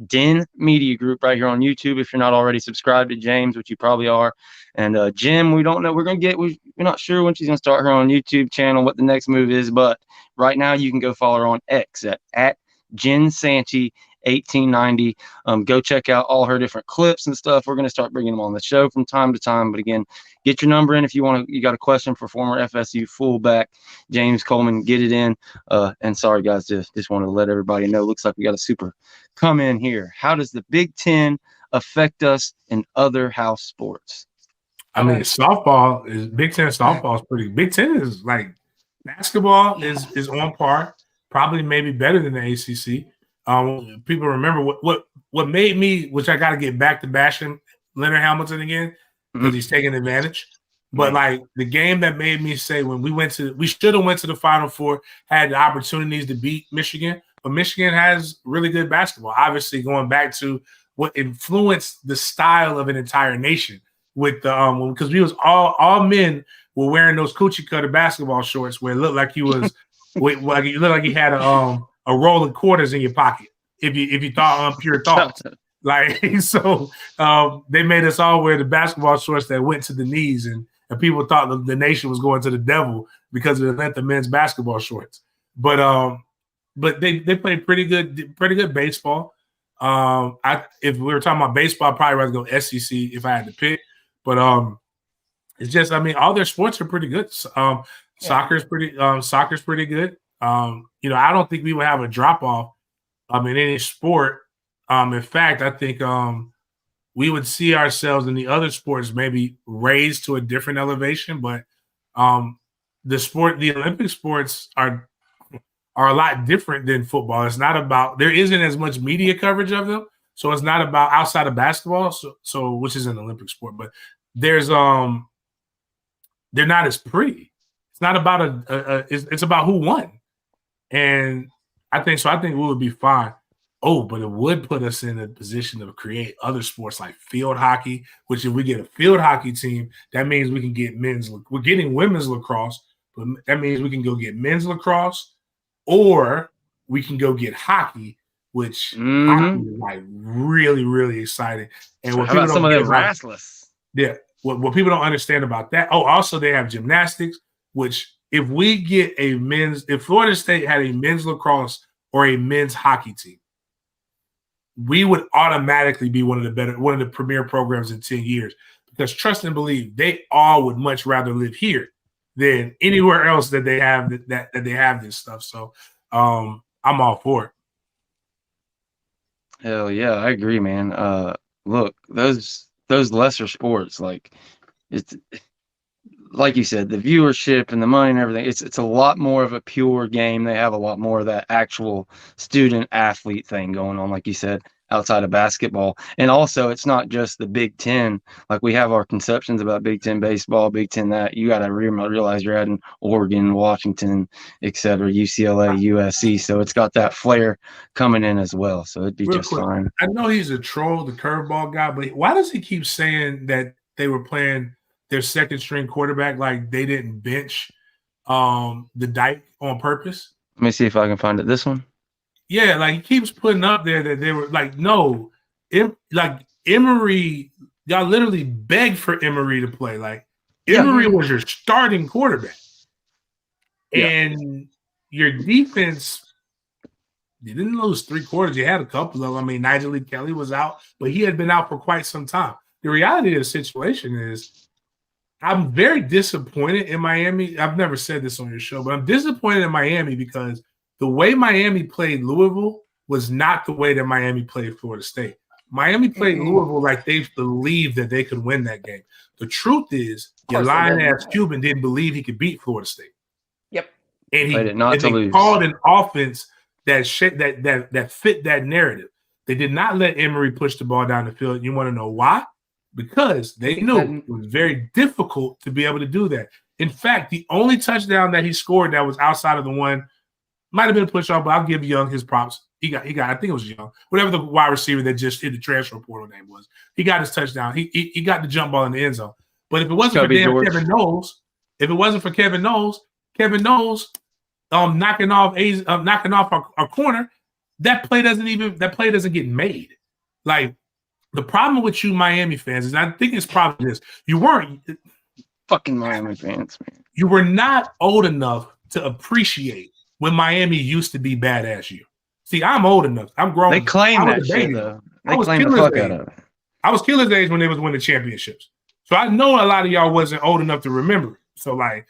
@Den Media Group right here on YouTube if you're not already subscribed to James, which you probably are. And Jim, we don't know. We're not sure when she's gonna start her own YouTube channel, what the next move is, but right now you can go follow her on X at Jen Santy 1890. Go check out all her different clips and stuff. We're gonna start bringing them on the show from time to time. But again, get your number in if you got a question for former FSU fullback James Coleman. Get it in. And sorry guys, just wanted to let everybody know. Looks like we got a super come in here. How does the Big Ten affect us in other house sports? I mean, Big Ten softball is pretty. Big Ten is like basketball is on par, probably maybe better than the ACC. People remember what made me, which I got to get back to bashing Leonard Hamilton again because he's taking advantage. But like the game that made me say when we should have went to the Final Four, had the opportunities to beat Michigan, but Michigan has really good basketball. Obviously, going back to what influenced the style of an entire nation. With the because we was all men were wearing those coochie cutter basketball shorts where it looked like he was like you looked like he had a roll of quarters in your pocket if you thought pure thoughts. Like so they made us all wear the basketball shorts that went to the knees, and people thought the nation was going to the devil because of the men's basketball shorts. But they played pretty good baseball. If we were talking about baseball, I'd probably rather go SEC if I had to pick. But it's just, I mean, all their sports are pretty good. Soccer's pretty good. I don't think we would have a drop off in any sport. In fact, I think we would see ourselves in the other sports maybe raised to a different elevation. But the Olympic sports are a lot different than football. It's not about, there isn't as much media coverage of them. So it's not about outside of basketball, so which is an Olympic sport, but there's they're not as pretty. It's not about it's about who won. And I think we would be fine. Oh, but it would put us in a position to create other sports like field hockey, which if we get a field hockey team, that means we can get we're getting women's lacrosse, but that means we can go get men's lacrosse, or we can go get hockey, which hockey is like really, really exciting. And how about some of them wrestlers? Yeah. what people don't understand about that. Oh, also they have gymnastics, which if we get if Florida State had a men's lacrosse or a men's hockey team, we would automatically be one of the premier programs in 10 years. Because trust and believe, they all would much rather live here than anywhere else that they have that they have this stuff. So I'm all for it. Hell yeah, I agree, man. Look, those lesser sports, like it's like you said, the viewership and the money and everything, it's a lot more of a pure game. They have a lot more of that actual student athlete thing going on, like you said, outside of basketball. And also, it's not just the Big Ten. Like we have our conceptions about Big Ten baseball, Big Ten that. You got to realize you're adding Oregon, Washington, etc., UCLA, USC. So it's got that flair coming in as well. So it'd be just fine. I know he's a troll, the curveball guy, but why does he keep saying that they were playing their second string quarterback like they didn't bench the Dyke on purpose? Let me see if I can find it. This one? Yeah, like he keeps putting up there that they were like, no, like Emory, y'all literally begged for Emory to play. Like Emory was your starting quarterback. And your defense, you didn't lose 3 quarters. You had a couple of them. I mean, Nigel Lee Kelly was out, but he had been out for quite some time. The reality of the situation is I'm very disappointed in Miami. I've never said this on your show, but I'm disappointed in Miami because the way Miami played Louisville was not the way that Miami played Florida State. Miami played Louisville like they believed that they could win that game. The truth is, your lying-ass Cuban didn't believe he could beat Florida State. Yep. And they called an offense that fit that narrative. They did not let Emory push the ball down the field. You want to know why? Because they knew it was very difficult to be able to do that. In fact, the only touchdown that he scored that was outside of the one might have been a push off, but I'll give Young his props. He got. I think it was Young, whatever the wide receiver that just hit the transfer portal name was. He got his touchdown. He got the jump ball in the end zone. But if it wasn't for Kevin Knowles, knocking off our corner, that play doesn't get made. Like the problem with you Miami fans is, I think it's probably this: you weren't fucking Miami fans, man. You were not old enough to appreciate when Miami used to be badass you. See, I'm old enough. I'm grown. They claim that shit, though. They claim the fuck out of it. I was Killer's age when they was winning championships. So I know a lot of y'all wasn't old enough to remember it. So, like,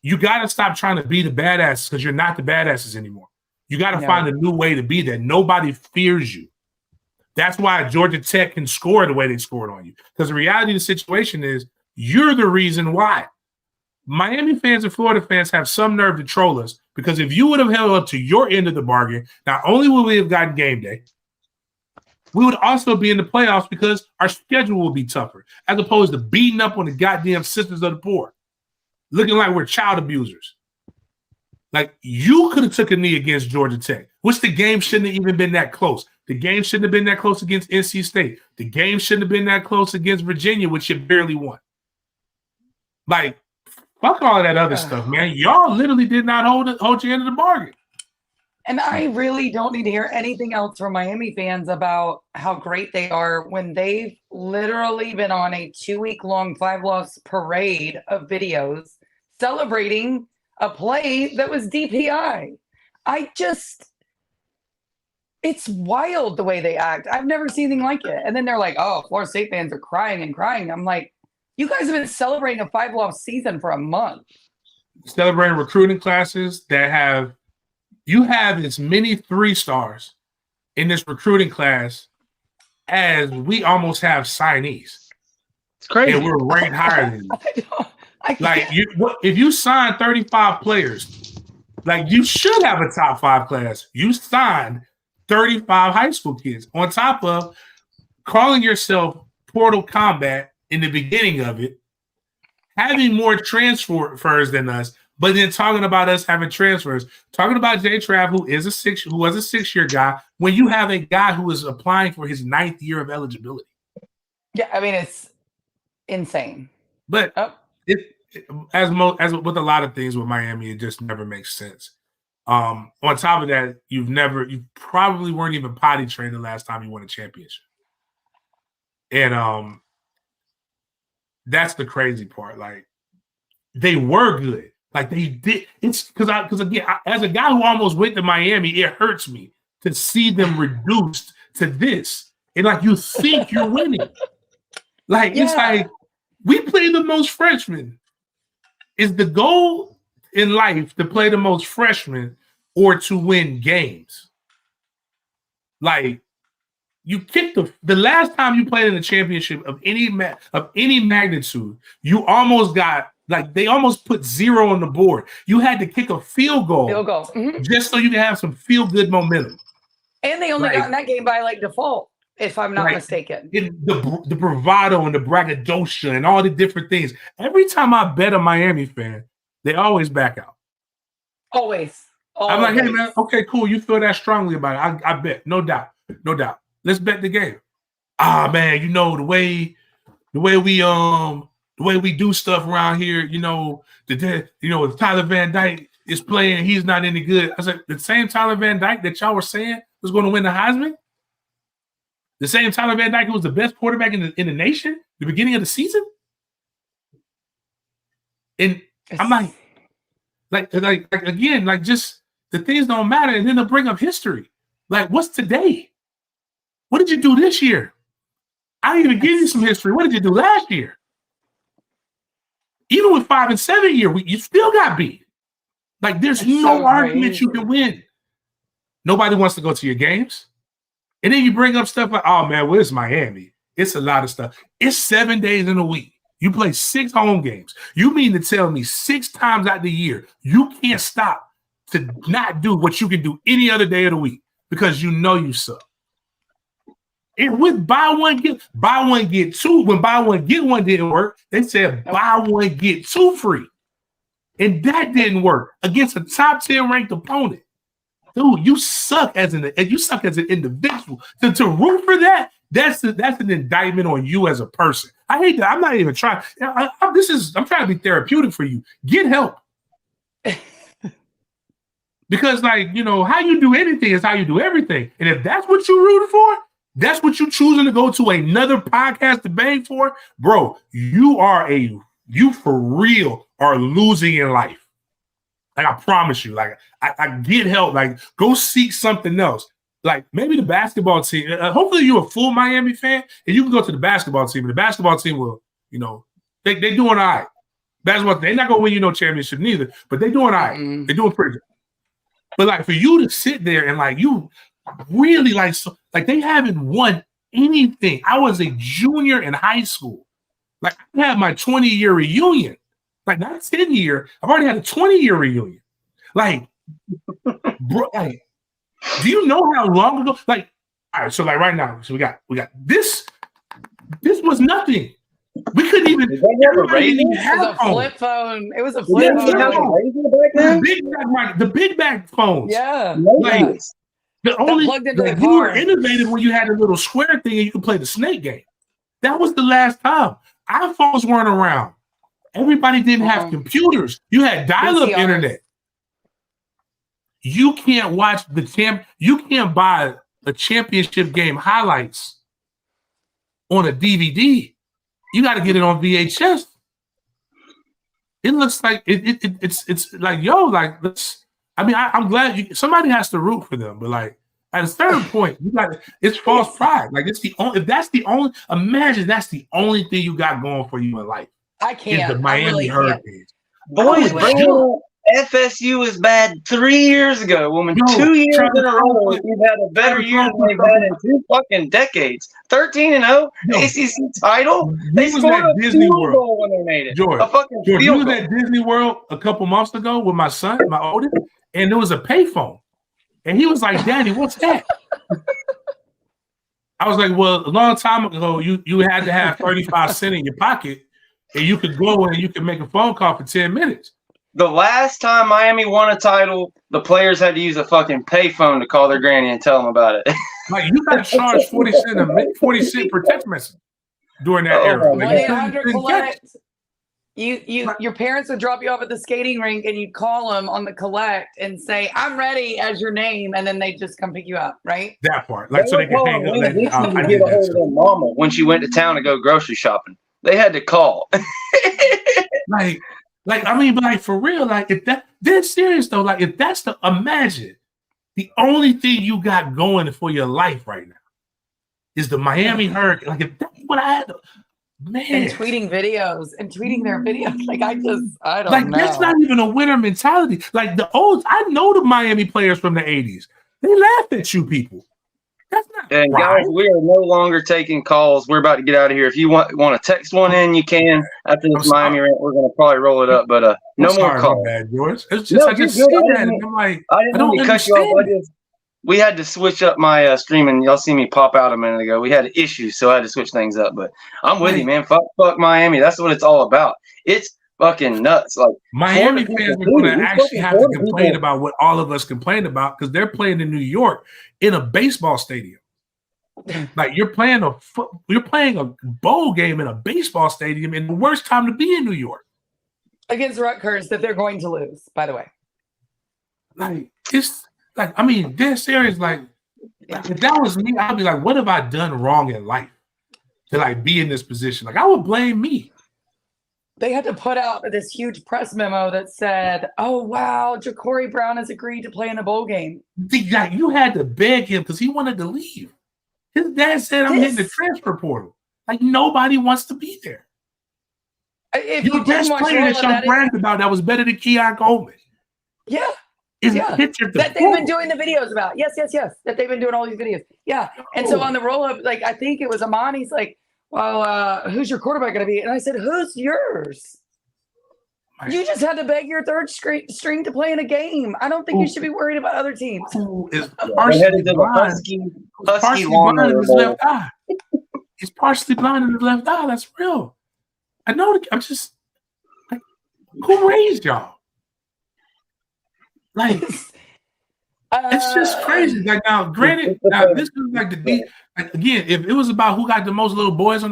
you got to stop trying to be the badasses because you're not the badasses anymore. You got to find a new way to be that. Nobody fears you. That's why Georgia Tech can score the way they scored on you. Because the reality of the situation is you're the reason why. Miami fans and Florida fans have some nerve to troll us because if you would have held up to your end of the bargain, not only would we have gotten game day, we would also be in the playoffs because our schedule will be tougher, as opposed to beating up on the goddamn Sisters of the Poor, looking like we're child abusers. Like, you could have took a knee against Georgia Tech, which the game shouldn't have even been that close. The game shouldn't have been that close against NC State. The game shouldn't have been that close against Virginia, which you barely won. Like, fuck all of that other stuff, man. Y'all literally did not hold your end of the bargain. And I really don't need to hear anything else from Miami fans about how great they are when they've literally been on a 2-week-long 5-loss parade of videos celebrating a play that was DPI. It's wild the way they act. I've never seen anything like it. And then they're like, oh, Florida State fans are crying and crying. I'm like, you guys have been celebrating a 5-loss season for a month. Celebrating recruiting classes that you have as many 3-stars in this recruiting class as we almost have signees. It's crazy. And we're ranked higher than you. If you sign 35 players, like, you should have a top 5 class. You signed 35 high school kids on top of calling yourself Portal Combat in the beginning of it, having more transfers than us, but then talking about us having transfers, talking about Jay Trav, who was a 6-year guy, when you have a guy who is applying for his 9th year of eligibility. Yeah, I mean, it's insane. But as with a lot of things with Miami, it just never makes sense. On top of that, you probably weren't even potty trained the last time you won a championship. And That's the crazy part. Like, they were good. Like, they did. It's because again, as a guy who almost went to Miami, it hurts me to see them reduced to this. And like, you think you're winning. Like, it's like, we play the most freshmen. Is the goal in life to play the most freshmen or to win games? Like, you kicked the last time you played in a championship of any magnitude, you almost got, like, they almost put 0 on the board. You had to kick a field goal. Just so you can have some feel-good momentum. And they only got in that game by, like, default, if I'm not mistaken. The bravado and the braggadocio and all the different things. Every time I bet a Miami fan, they always back out. Always. I'm like, hey, man, okay, cool. You feel that strongly about it. I bet. No doubt. Let's bet the game. Man, you know, the way we do stuff around here, you know, if Tyler Van Dyke is playing, he's not any good. I was like, the same Tyler Van Dyke that y'all were saying was going to win the Heisman? The same Tyler Van Dyke who was the best quarterback in the nation the beginning of the season? And I'm like again, like, just the things don't matter. And then they'll bring up history. Like, what's today? What did you do this year? I didn't even give you some history. What did you do last year? Even with 5 and 7 year, you still got beat. Like, there's no argument you can win. Nobody wants to go to your games. And then you bring up stuff like, oh, man, well, it's Miami. It's a lot of stuff. It's 7 days in a week. You play 6 home games. You mean to tell me 6 times out the year, you can't stop to not do what you can do any other day of the week because you know you suck. And with buy one, get two, when buy one, get one didn't work, they said buy one, get 2 free. And that didn't work against a top 10 ranked opponent. Dude, you suck as an individual. To root for that, that's an indictment on you as a person. I hate that. I'm not even trying. I'm trying to be therapeutic for you. Get help. Because, like, you know, how you do anything is how you do everything. And if that's what you're rooting for, that's what you're choosing to go to another podcast to bang for, bro, you for real are losing in life. Like, I promise you, like, I get help. Like, go seek something else. Like, maybe the basketball team. Hopefully you're a full Miami fan and you can go to the basketball team. And the basketball team will, you know, they doing all right. Basketball, they're not going to win you no championship neither, but they're doing all right. They're doing pretty good. But, like, for you to sit there and, like, you really, like, they haven't won anything. I was a junior in high school. Like, I had my 20-year reunion. Like, not 10-year. I've already had a 20-year reunion. Like, bro, like, do you know how long ago? Like, all right, so, like, right now, so we got this. This was nothing. We couldn't even. It was a flip phone. It was a flip phone. The big back phones. Yeah. Like, you were innovative when you had a little square thing and you could play the snake game. That was the last time. iPhones weren't around. Everybody didn't have computers. You had dial-up internet. You can't watch you can't buy a championship game highlights on a DVD. You got to get it on VHS. It looks like it's like, yo, like, I'm glad somebody has to root for them, but, like, at a certain point, it's false pride. Like, imagine that's the only thing you got going for you in life. I can't. The Miami Hurricanes. Boys, FSU is bad 3 years ago. Woman, 2 years in a row, we've had a better year than they've had in 2 fucking decades. 13-0, ACC title. They scored a field goal when they made it. George, you was at Disney World a couple months ago with my son, my oldest, and there was a payphone. And he was like, Daddy, what's that? I was like, well, a long time ago, you had to have 35 cents in your pocket, and you could go and you could make a phone call for 10 minutes. The last time Miami won a title, the players had to use a fucking payphone to call their granny and tell them about it. Like, you got to charge 40 cents per text message during that era. Collect. Your parents would drop you off at the skating rink and you'd call them on the collect and say, I'm ready as your name. And then they just come pick you up, right? That part. Like, so they can hang up. I get a hold of their mama when she went to town to go grocery shopping. They had to call. like for real, like if they're serious though, like if that's imagine the only thing you got going for your life right now is the Miami Hurricane. Like if that's what I had to, man. And tweeting videos and tweeting their videos. Like I don't like know. that's not even a winner mentality. Like I know the Miami players from the 80s. They laugh at you people. That's not and right. guys, we are no longer taking calls. We're about to get out of here. If you want to text one in, you can. After this Miami rant, we're going to probably roll it up. But no more calls. My bad, George. It's just I just see that, and I'm like, I don't cut you off. We had to switch up my stream, and y'all see me pop out a minute ago. We had issues, so I had to switch things up. But I'm with you, man. Fuck Miami. That's what it's all about. It's fucking nuts. Like Miami fans are going to actually have to complain about what all of us complain about because they're playing in New York in a baseball stadium. Like you're playing a bowl game in a baseball stadium in the worst time to be in New York against Rutgers that they're going to lose. By the way, like it's like I mean they're serious. Like if that was me, I'd be like, what have I done wrong in life to like be in this position? Like I would blame me. They had to put out this huge press memo that said, "Oh wow, Ja'Cory Brown has agreed to play in a bowl game." Like you had to beg him because he wanted to leave. His dad said, "I'm hitting the transfer portal." Like nobody wants to be there. If Your best player that y'all bragged about that was better than Keon Coleman. Yeah, is a picture that they've been doing the videos about. Yes. That they've been doing all these videos. Yeah, and so on the roll up, like I think it was Amani's like. Well, who's your quarterback going to be? And I said, who's yours? You just had to beg your third string to play in a game. I don't think you should be worried about other temes. Who is partially blind in his left eye. He's partially blind in his left eye. That's real. I know. I'm just like, who raised y'all? Like, it's just crazy. Like now, granted, this is like the like again. If it was about who got the most little boys on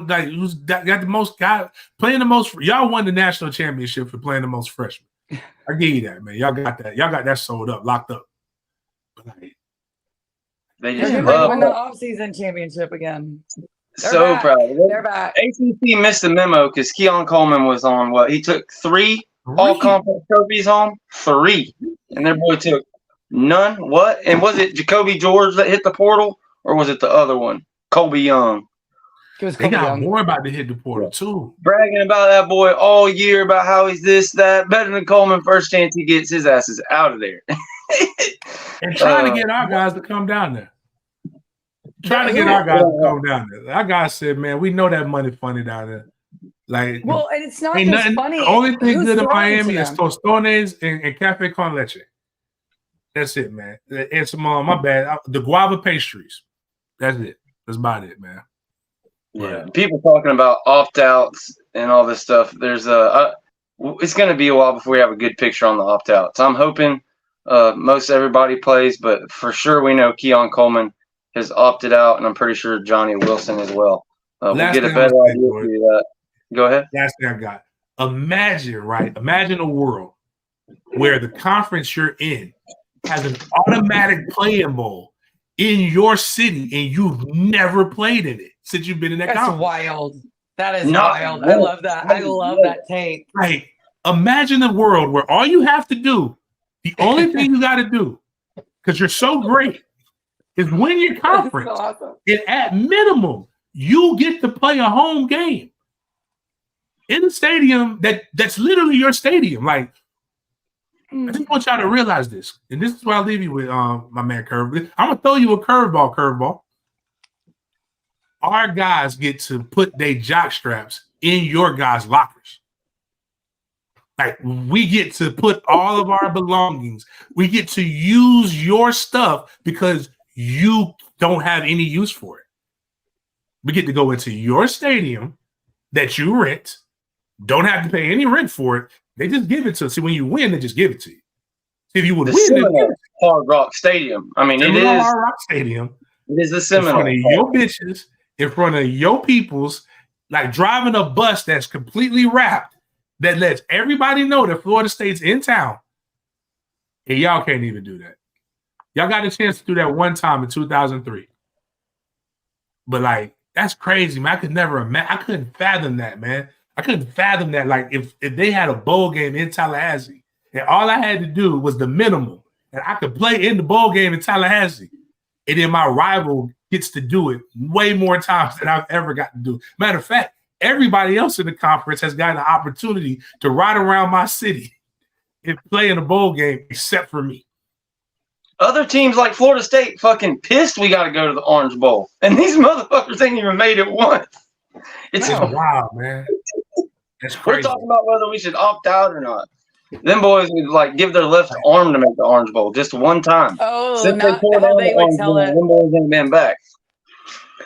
like who's got the most guy playing the most, y'all won the national championship for playing the most freshmen. I give you that, man. Y'all got that. Y'all got that sold up, locked up. But like, they just win the offseason championship again. They're proud. They're back. ACC missed the memo because Keon Coleman was on what? He took three all-conference trophies home. 3, and their boy took. None. What? And was it Jacoby George that hit the portal, or was it the other one, Colby Young? They got more about to hit the portal too. Bragging about that boy all year about how he's this, that, better than Coleman. First chance he gets, his ass is out of there. And trying to get our guys to come down there. Trying to get our guys to come down there. Our guys said, "Man, we know that money funny down there." Like, well, and it's not just funny. The only thing good in Miami is tostones and cafe con leche. That's it, man. And some my bad. The guava pastries. That's it. That's about it, man. Yeah. People talking about opt-outs and all this stuff. There's it's going to be a while before we have a good picture on the opt-outs. I'm hoping most everybody plays, but for sure we know Keon Coleman has opted out, and I'm pretty sure Johnny Wilson as well. We'll get a better idea of that. Go ahead. Last thing I got. Imagine a world where the conference you're in has an automatic playing bowl in your city, and you've never played in it since you've been in that conference. That's wild. That is wild. I love that. I love that tape. Like, imagine a world where all you have to do, the only thing you got to do, because you're so great, is win your conference. So awesome. And at minimum, you get to play a home game in a stadium that's literally your stadium. Like, I just want y'all to realize this, and this is why I leave you with my man Curve. I'm gonna throw you a curveball. Our guys get to put their jock straps in your guys' lockers. Like, we get to put all of our belongings. We get to use your stuff because you don't have any use for it. We get to go into your stadium that you rent. Don't have to pay any rent for it. They just give it to us. See, when you win, they just give it to you. See, if you would win, Hard Rock Stadium. I mean, it is Hard Rock Stadium. It is the Seminole. In front of your bitches, in front of your peoples, like driving a bus that's completely wrapped that lets everybody know that Florida State's in town. And y'all can't even do that. Y'all got a chance to do that one time in 2003. But like, That's crazy, man. I could never imagine. I couldn't fathom that, man. I couldn't fathom that. Like if they had a bowl game in Tallahassee and all I had to do was the minimum, and I could play in the bowl game in Tallahassee, and then my rival gets to do it way more times than I've ever got to do. Matter of fact, everybody else in the conference has gotten the opportunity to ride around my city and play in a bowl game except for me. Other teams like Florida State fucking pissed we got to go to the Orange Bowl. And these motherfuckers ain't even made it once. It's wild, man. That's crazy. We're talking about whether we should opt out or not. Them boys would like give their left arm to make the Orange Bowl just one time. Oh, Since not how they would tell it. Them boys ain't been back.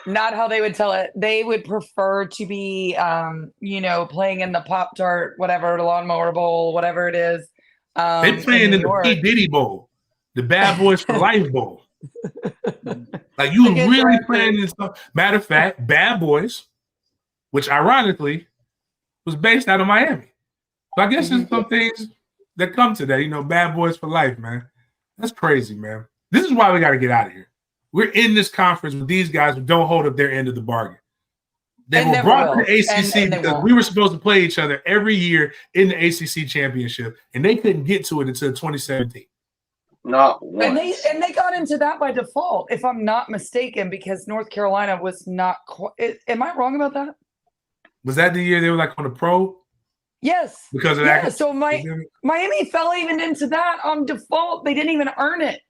Not how they would tell it. They would prefer to be, playing in the Pop-Tart, whatever, the Lawnmower Bowl, whatever it is. They playing in the P. Diddy Bowl, the Bad Boys for Life Bowl. Like you really playing this stuff. Matter of fact, Bad Boys, which ironically was based out of Miami. So I guess there's some things that come to that, Bad Boys for Life, man. That's crazy, man. This is why we got to get out of here. We're in this conference with these guys who don't hold up their end of the bargain. They were brought to the ACC because we were supposed to play each other every year in the ACC championship, and they couldn't get to it until 2017. Not once. And they got into that by default, if I'm not mistaken, because North Carolina was not quite. Am I wrong about that? Was that the year they were like on the pro? Yes. Because of that. So Miami fell even into that on default. They didn't even earn it.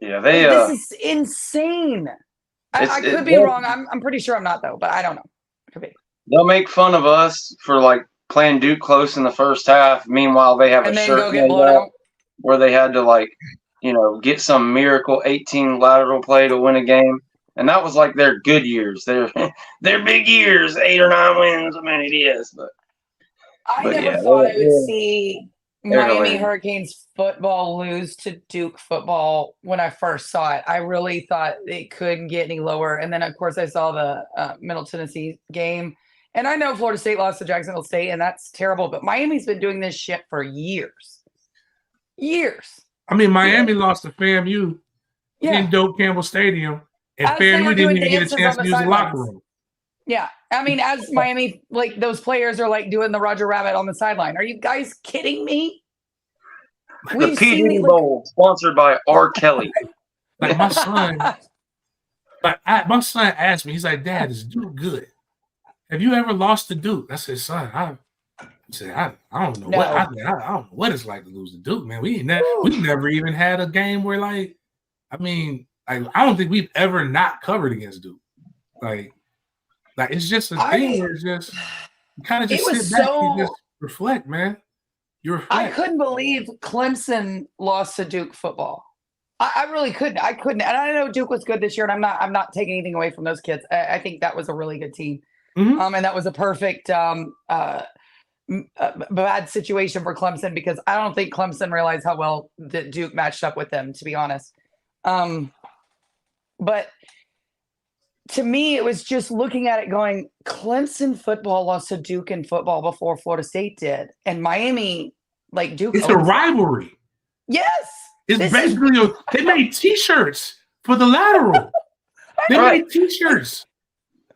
Yeah, this is insane. I could be wrong. I'm pretty sure I'm not though, but I don't know. Could be. They'll make fun of us for like playing Duke close in the first half. Meanwhile, they have a shirt made up where they had to get some miracle 18 lateral play to win a game, and that was like their good years. Their big years, 8 or 9 wins. I mean, it is, but I never thought I would see Miami Hurricanes football lose to Duke football when I first saw it. I really thought it couldn't get any lower. And then, of course, I saw the Middle Tennessee game. And I know Florida State lost to Jacksonville State, and that's terrible. But Miami's been doing this shit for years. Years. I mean, Miami lost to FAMU in Doak Campbell Stadium. And FAMU didn't even get a chance to use the locker room. Yeah. I mean, as Miami, those players are doing the Roger Rabbit on the sideline. Are you guys kidding me? The PD Bowl, sponsored by R. Kelly. Like my son, my son asked me, he's like, "Dad, is Duke good? Have you ever lost to Duke?" I said, "Son, I don't know what I don't know what it's like to lose to Duke, man. We never even had a game where I don't think we've ever not covered against Duke. Like it's just a thing where it's just you kind of just sit back and just reflect, man. You reflect. I couldn't believe Clemson lost to Duke football. I really couldn't. I couldn't. And I know Duke was good this year, and I'm not taking anything away from those kids. I think that was a really good team. Mm-hmm. And that was a perfect bad situation for Clemson, because I don't think Clemson realized how well that Duke matched up with them, to be honest. But to me, it was just looking at it going, Clemson football lost to Duke in football before Florida State did. And Miami, Duke. It's a rivalry. Yes. It's basically, they made T-shirts for the lateral. They made T-shirts.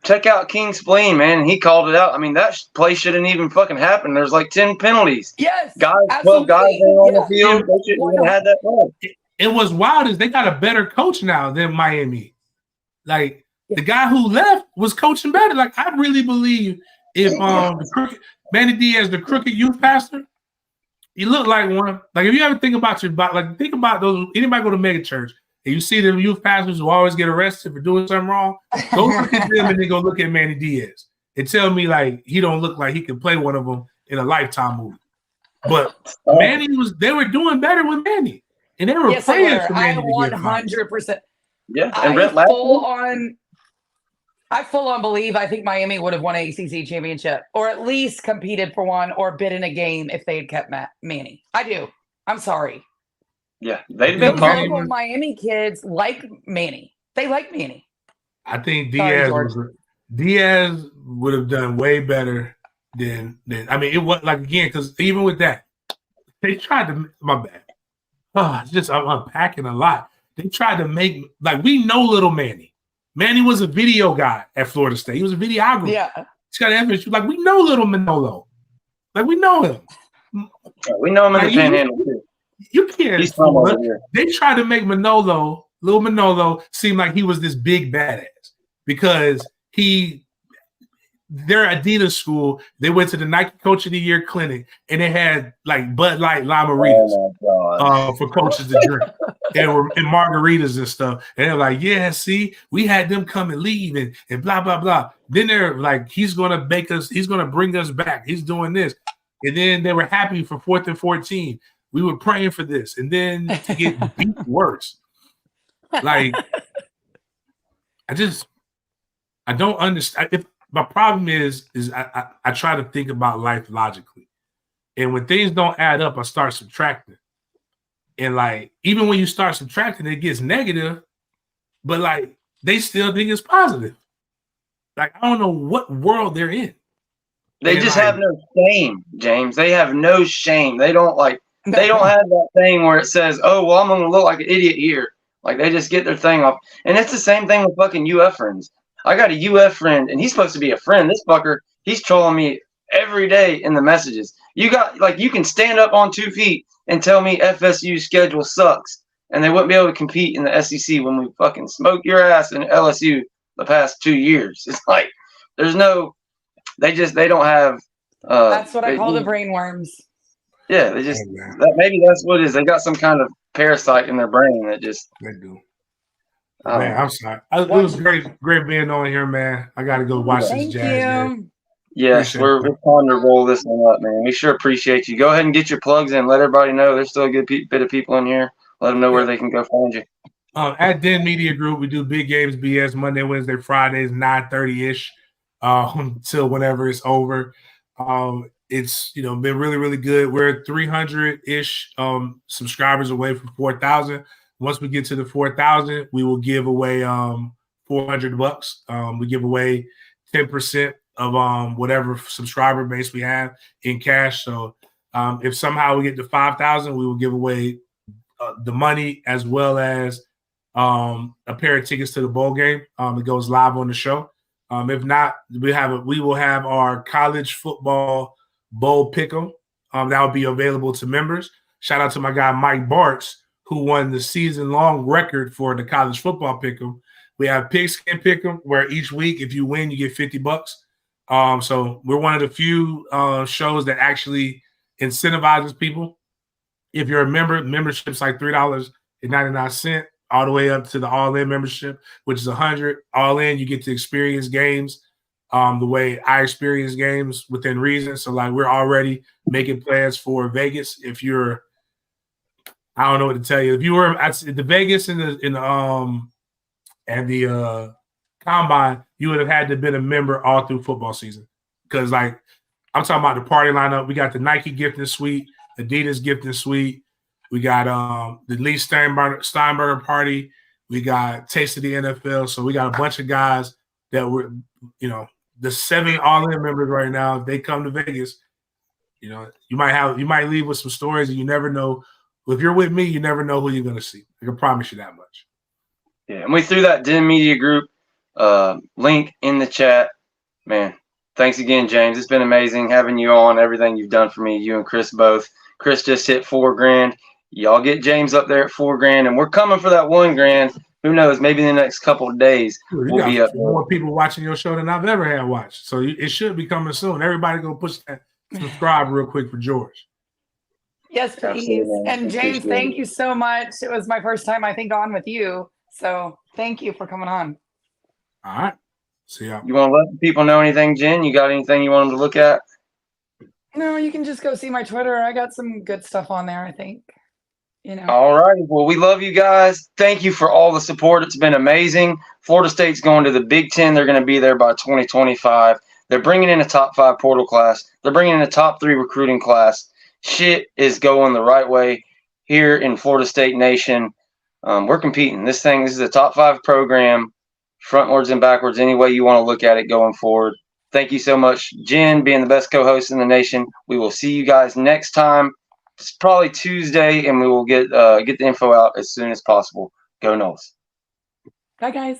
Check out King Spleen, man. He called it out. I mean, that play shouldn't even fucking happen. There's 10 penalties. Yes. 12 guys on the field. They shouldn't even have that play. And what's wild is they got a better coach now than Miami. The guy who left was coaching better. I really believe if Manny Diaz, the crooked youth pastor, he looked like one. If you ever think about think about those, anybody go to mega church and you see them youth pastors who always get arrested for doing something wrong, go look at them and then go look at Manny Diaz and tell me he don't look like he can play one of them in a Lifetime movie. But Manny they were doing better with Manny. And they were praying for Manny. 100%. Yeah. I full on believe I think Miami would have won an ACC championship, or at least competed for one, or bid in a game if they had kept Manny. I do. I'm sorry. Yeah, they've been local Miami kids like Manny. They like Manny. I think Diaz would have done way better than I mean, it was again, because even with that, they tried to. My bad. I'm unpacking a lot. They tried to make we know little Manny. Manny was a video guy at Florida State. He was a videographer. Yeah. He's got FSU. Like, we know little Manolo. Like, we know him. We know him in the Panhandle too. You can't. He's from over here. They tried to make Manolo, little Manolo, seem like he was this big badass because their Adidas school, they went to the Nike Coach of the Year clinic and they had like Bud Light Lamaritas for coaches to drink and margaritas and stuff. And they're like, yeah, see, we had them come and leave and blah, blah, blah. Then they're like, he's going to bring us back. He's doing this. And then they were happy for 4th and 14. We were praying for this. And then to get beat worse. Like, I don't understand. My problem is I try to think about life logically. And when things don't add up, I start subtracting. And like, even when you start subtracting, it gets negative, but like, they still think it's positive. Like, I don't know what world they're in. They just have no shame, James. They have no shame. They don't have that thing where it says, oh, well, I'm going to look like an idiot here. Like, they just get their thing off. And it's the same thing with fucking UF friends. I got a UF friend, and he's supposed to be a friend. This fucker, he's trolling me every day in the messages. You can stand up on 2 feet and tell me FSU's schedule sucks, and they wouldn't be able to compete in the SEC when we fucking smoked your ass in LSU the past 2 years. It's like they don't have. That's what I call the brainworms. Yeah, maybe that's what it is. They got some kind of parasite in their brain that just. They do. Man, I'm sorry. It was great being on here, man. I got to go watch this Jazz game. Yes, we're trying to roll this one up, man. We sure appreciate you. Go ahead and get your plugs in. Let everybody know there's still a good bit of people in here. Let them know where they can go find you. At Den Media Group, we do Big Games BS Monday, Wednesday, Fridays, 9:30-ish until whenever it's over. It's been really, really good. We're 300-ish subscribers away from 4,000. Once we get to the 4,000, we will give away $400. We give away 10% of whatever subscriber base we have in cash. So if somehow we get to 5,000, we will give away the money as well as a pair of tickets to the bowl game. It goes live on the show. If not, we will have our college football bowl pick'em. That will be available to members. Shout out to my guy Mike Bartz, who won the season-long record for the college football pick'em. We have Pigskin Pick'em, where each week, if you win, you get $50. So we're one of the few shows that actually incentivizes people. If you're a member, membership's like $3.99 all the way up to the all-in membership, which is $100. All in, you get to experience games the way I experience games within reason. So like, we're already making plans for Vegas. If you're I don't know what to tell you. If you were at the Vegas and the combine, you would have had to have been a member all through football season. Because like, I'm talking about the party lineup. We got the Nike gifting suite, Adidas gifting suite. We got the Lee Steinberger party. We got Taste of the NFL. So we got a bunch of guys that were, the 7 all-in members right now. If they come to Vegas, you might leave with some stories, and you never know. If you're with me, you never know who you're going to see. I can promise you that much. Yeah, and we threw that Den Media Group link in the chat. Man, thanks again, James. It's been amazing having you on, everything you've done for me, you and Chris both. Chris just hit $4,000. Y'all get James up there at $4,000, and we're coming for that $1,000. Who knows? Maybe in the next couple of days we'll be up there. More people watching your show than I've ever had watched. So it should be coming soon. Everybody go push that subscribe real quick for George. Yes, please. And James, thank you so much. It was my first time, I think, on with you. So thank you for coming on. All right. See ya. You want to let people know anything, Jen? You got anything you want them to look at? No, you can just go see my Twitter. I got some good stuff on there, I think. All right. Well, we love you guys. Thank you for all the support. It's been amazing. Florida State's going to the Big 10. They're going to be there by 2025. They're bringing in a top 5 portal class. They're bringing in a top 3 recruiting class. Shit is going the right way here in Florida State Nation. We're competing. This is a top 5 program, frontwards and backwards, any way you want to look at it going forward. Thank you so much, Jen, being the best co-host in the nation. We will see you guys next time. It's probably Tuesday, and we will get the info out as soon as possible. Go Noles. Bye, guys.